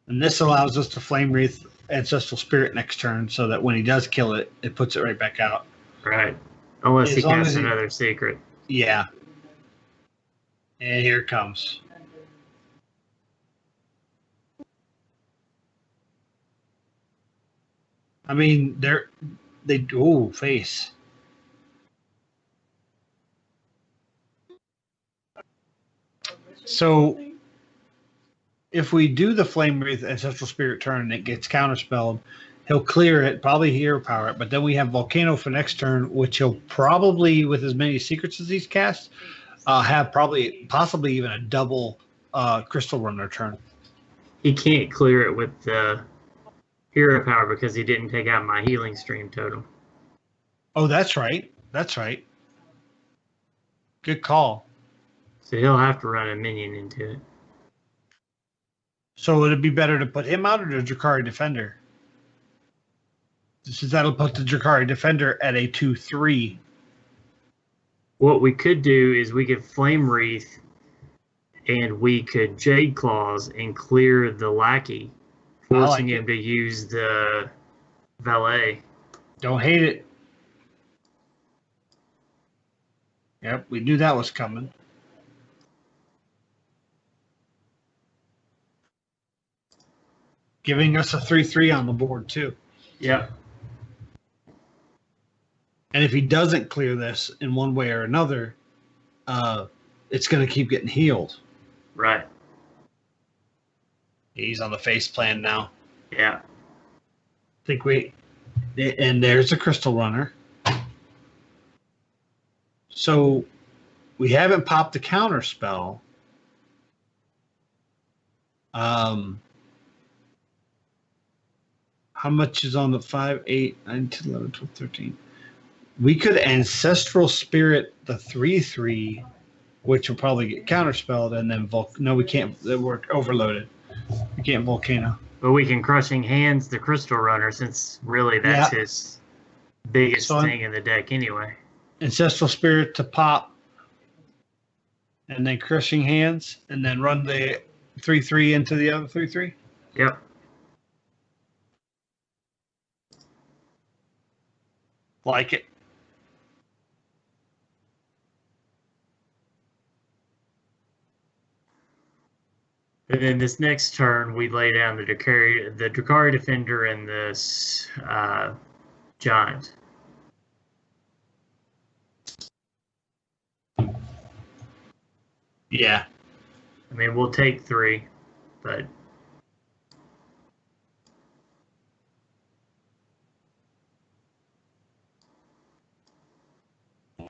And this allows us to Flame Wreath Ancestral Spirit next turn so that when he does kill it, it puts it right back out. Right. Unless he As long casts as he- another secret. Yeah. And here it comes. I mean, they do face. So if we do the Flame Wreath Ancestral Spirit turn and it gets counterspelled, he'll clear it, probably hero power it, but then we have Volcano for next turn, which he'll probably, with as many secrets as he's cast, have possibly even a double Crystal Runner turn. He can't clear it with the hero power because he didn't take out my healing stream totem. Oh, that's right. That's right. Good call. So he'll have to run a minion into it. So would it be better to put him out or the Drakari Defender? That'll put the Drakari Defender at a 2/3. What we could do is we could Flame Wreath and we could Jade Claws and clear the lackey, forcing him to use the valet. Don't hate it. Yep, we knew that was coming. Giving us a 3/3 on the board, too. Yep. And if he doesn't clear this in one way or another, it's going to keep getting healed. Right. He's on the face plan now. Yeah. And there's a Crystal Runner. So we haven't popped the counter spell. How much is on the 5, 8, 9, 10, 11, 12, 13? We could Ancestral Spirit the 3/3, which will probably get counterspelled, and then no, we can't. We're overloaded. We can't Volcano. But we can Crushing Hands the Crystal Runner since really that's his biggest thing in the deck anyway. Ancestral Spirit to pop, and then Crushing Hands, and then run the 3/3 into the other 3/3. Yep. Like it. And then this next turn, we lay down the Drakari Defender and this Giant. Yeah. I mean, we'll take 3, but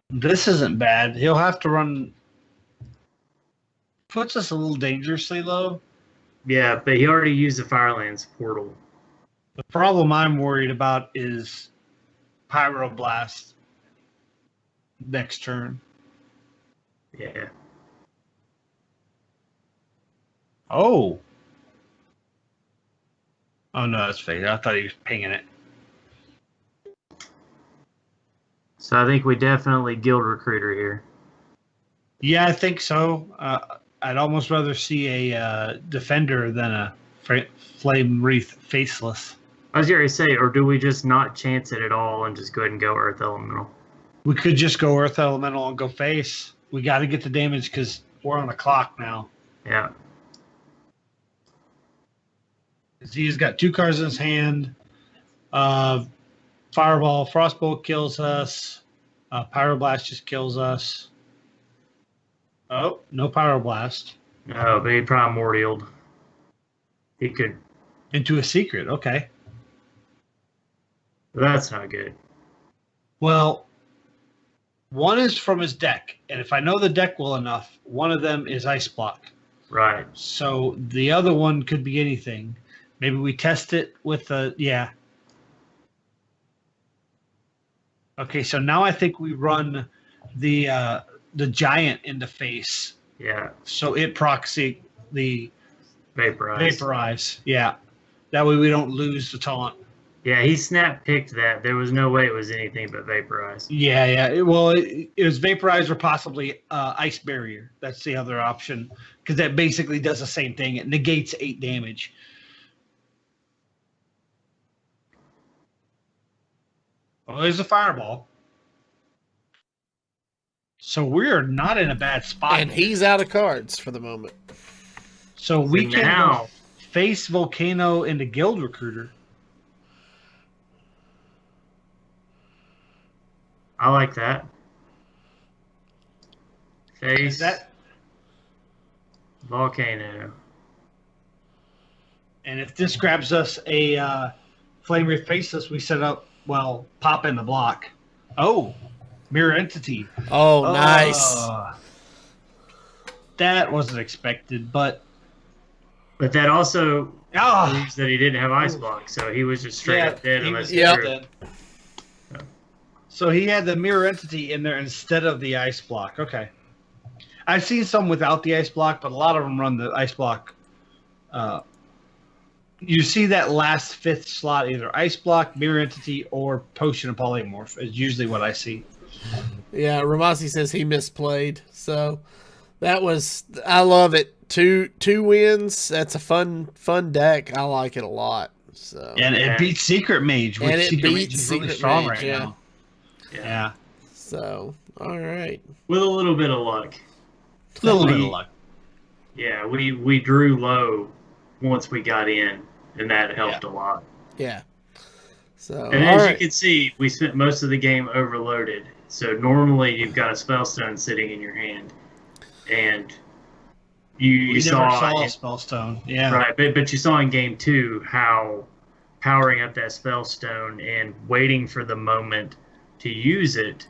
this isn't bad. He'll have to run. Puts us a little dangerously low. yeah, but he already used the Firelands portal. The problem I'm worried about is Pyroblast next turn. Yeah. Oh. Oh no, that's fake. I thought he was pinging it. So I think we definitely Guild Recruiter here. Yeah, I think so. I'd almost rather see a Defender than a Flame Wreath Faceless. I was going to say, or do we just not chance it at all and just go ahead and go Earth Elemental? We could just go Earth Elemental and go Face. We got to get the damage because we're on the clock now. Yeah. He's got 2 cards in his hand. Fireball, Frostbolt kills us. Pyroblast just kills us. Oh, no Pyroblast. No, but he Primordialed. He could. Into a secret, okay. But that's not good. Well, one is from his deck, and if I know the deck well enough, one of them is Ice Block. Right. So the other one could be anything. Maybe we test it with a yeah. Okay, so now I think we run the Giant into Face. Yeah. So it proxy the Vaporize. Yeah. That way we don't lose the taunt. Yeah, he snap picked that. There was no way it was anything but Vaporize. Yeah. It was Vaporize or possibly Ice Barrier. That's the other option because that basically does the same thing. It negates 8 damage. Well, there's a fireball. So we're not in a bad spot. And he's out of cards for the moment. So we can now face Volcano into Guild Recruiter. I like that. Face That, Volcano. and if this grabs us a Flame Wraith Faceless, we set up, well, pop in the block. Oh, Mirror Entity. Oh, nice. That wasn't expected, but that also oh, proves that he didn't have ice block, so he was just straight up dead. he Unless was he Yep. drew. dead. So he had the Mirror Entity in there instead of the ice block. Okay. I've seen some without the ice block, but a lot of them run the ice block. You see that last fifth slot, either ice block, Mirror Entity, or Potion of Polymorph is usually what I see. Yeah, Ramasi says he misplayed. So that was, I love it. Two wins. That's a fun deck. I like it a lot. So And it beats Secret Mage, which And it Secret Mage beats is really Secret strong Mage, right yeah. now. Yeah. Yeah. So all right. With a little bit of luck. A little bit of luck. Yeah, we drew low once we got in, and that helped a lot. Yeah. So And all as right. you can see, we spent most of the game overloaded. So normally you've got a spellstone sitting in your hand, and you We saw, never saw a Spellstone. Yeah. right, but you saw in game 2 how powering up that spellstone and waiting for the moment to use it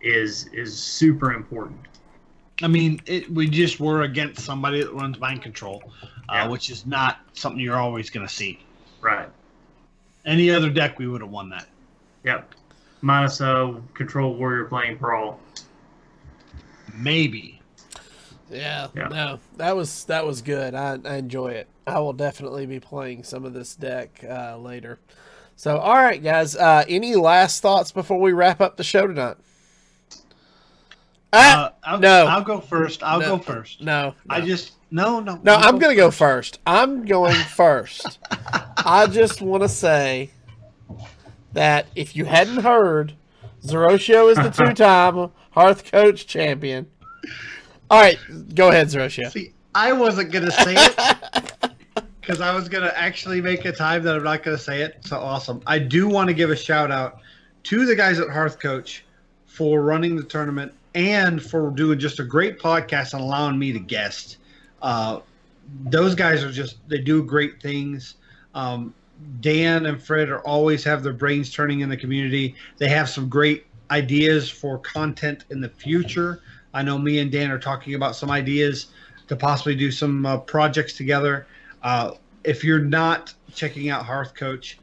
is super important. I mean, we just were against somebody that runs mind control, Yeah. which is not something you're always going to see. Right. Any other deck, we would have won that. Yep. Minus a control warrior playing Brawl. Maybe. Yeah, Yeah. no, that was good. I enjoy it. I will definitely be playing some of this deck later. So, all right, guys. Any last thoughts before we wrap up the show tonight? No. I'll go first. I'll No. go first. No, I just no. I'm going to go first. I'm going first. I just want to say that if you hadn't heard, Zeroshio is the two-time Hearth Coach champion. All right, go ahead, Zeroshio. See, I wasn't going to say it because I was going to actually make a time that I'm not going to say it. So awesome. I do want to give a shout out to the guys at Hearth Coach for running the tournament and for doing just a great podcast and allowing me to guest. Those guys they do great things. Dan and Fred always have their brains turning in the community. They have some great ideas for content in the future. I know me and Dan are talking about some ideas to possibly do some projects together. If you're not checking out Hearth Coach,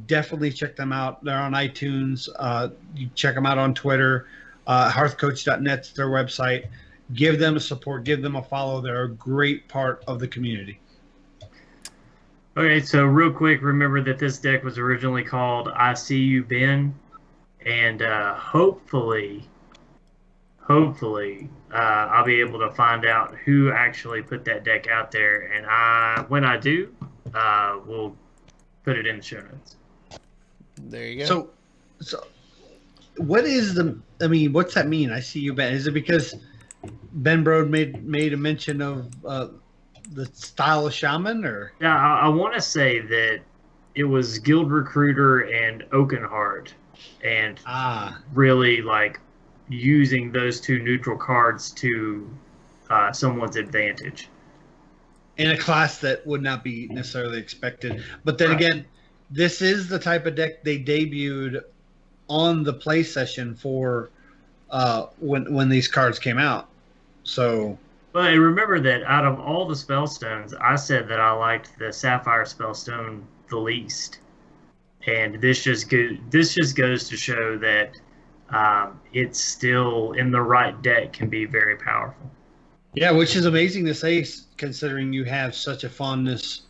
definitely check them out. They're on iTunes. You check them out on Twitter. Hearthcoach.net's their website. Give them a support. Give them a follow. They're a great part of the community. Okay, so real quick, remember that this deck was originally called I See You Ben, and hopefully, I'll be able to find out who actually put that deck out there, and when I do, we'll put it in the show notes. There you go. So what is what's that mean? I see you, Ben. Is it because Ben Brode made a mention of the style of Shaman, or? Yeah, I want to say that it was Guild Recruiter and Oakenheart, and really like using those two neutral cards to someone's advantage. In a class that would not be necessarily expected. But then again, this is the type of deck they debuted on the play session for when these cards came out. So, but remember that out of all the spellstones, I said that I liked the Sapphire Spellstone the least, and this just goes to show that it's still in the right deck can be very powerful. yeah, which is amazing to say considering you have such a fondness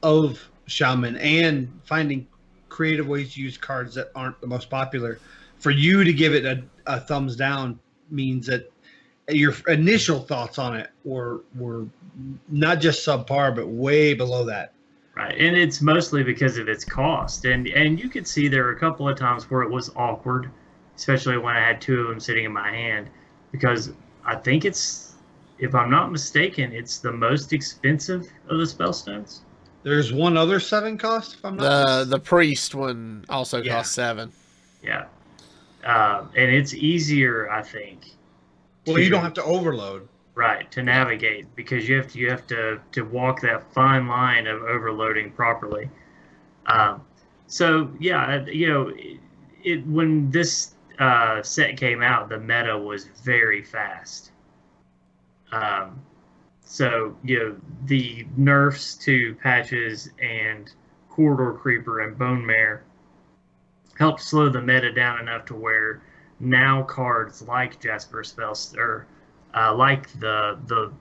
of Shaman and finding creative ways to use cards that aren't the most popular. For you to give it a thumbs down means that your initial thoughts on it were not just subpar, but way below that. Right, and it's mostly because of its cost, and you could see there were a couple of times where it was awkward, especially when I had two of them sitting in my hand, because I think it's, if I'm not mistaken, it's the most expensive of the spellstones. There's one other 7 cost, if I'm not The priest one also Yeah. costs 7. Yeah, and it's easier, I think. Well, you don't have to overload. Right, to navigate, because you have to walk that fine line of overloading properly. So yeah, when this set came out, the meta was very fast. So the nerfs to Patches and Corridor Creeper and Bone Mare helped slow the meta down enough to where now cards like Jasper Spells or like the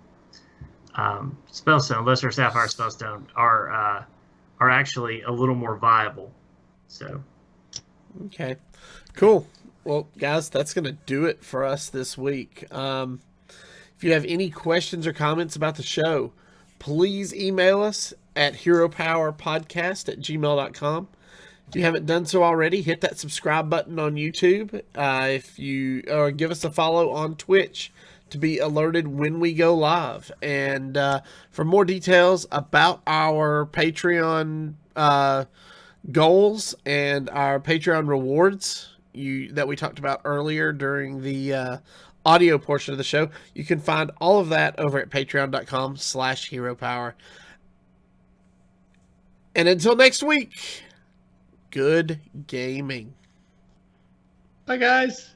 Spellstone, Lesser Sapphire Spellstone, are actually a little more viable. So, okay, cool. Well, guys, that's gonna do it for us this week. If you have any questions or comments about the show, please email us at heropowerpodcast@gmail.com. If you haven't done so already, hit that subscribe button on YouTube. Or give us a follow on Twitch to be alerted when we go live. And for more details about our Patreon goals and our Patreon rewards that we talked about earlier during the audio portion of the show, you can find all of that over at patreon.com/heropower. And until next week, good gaming. Bye, guys.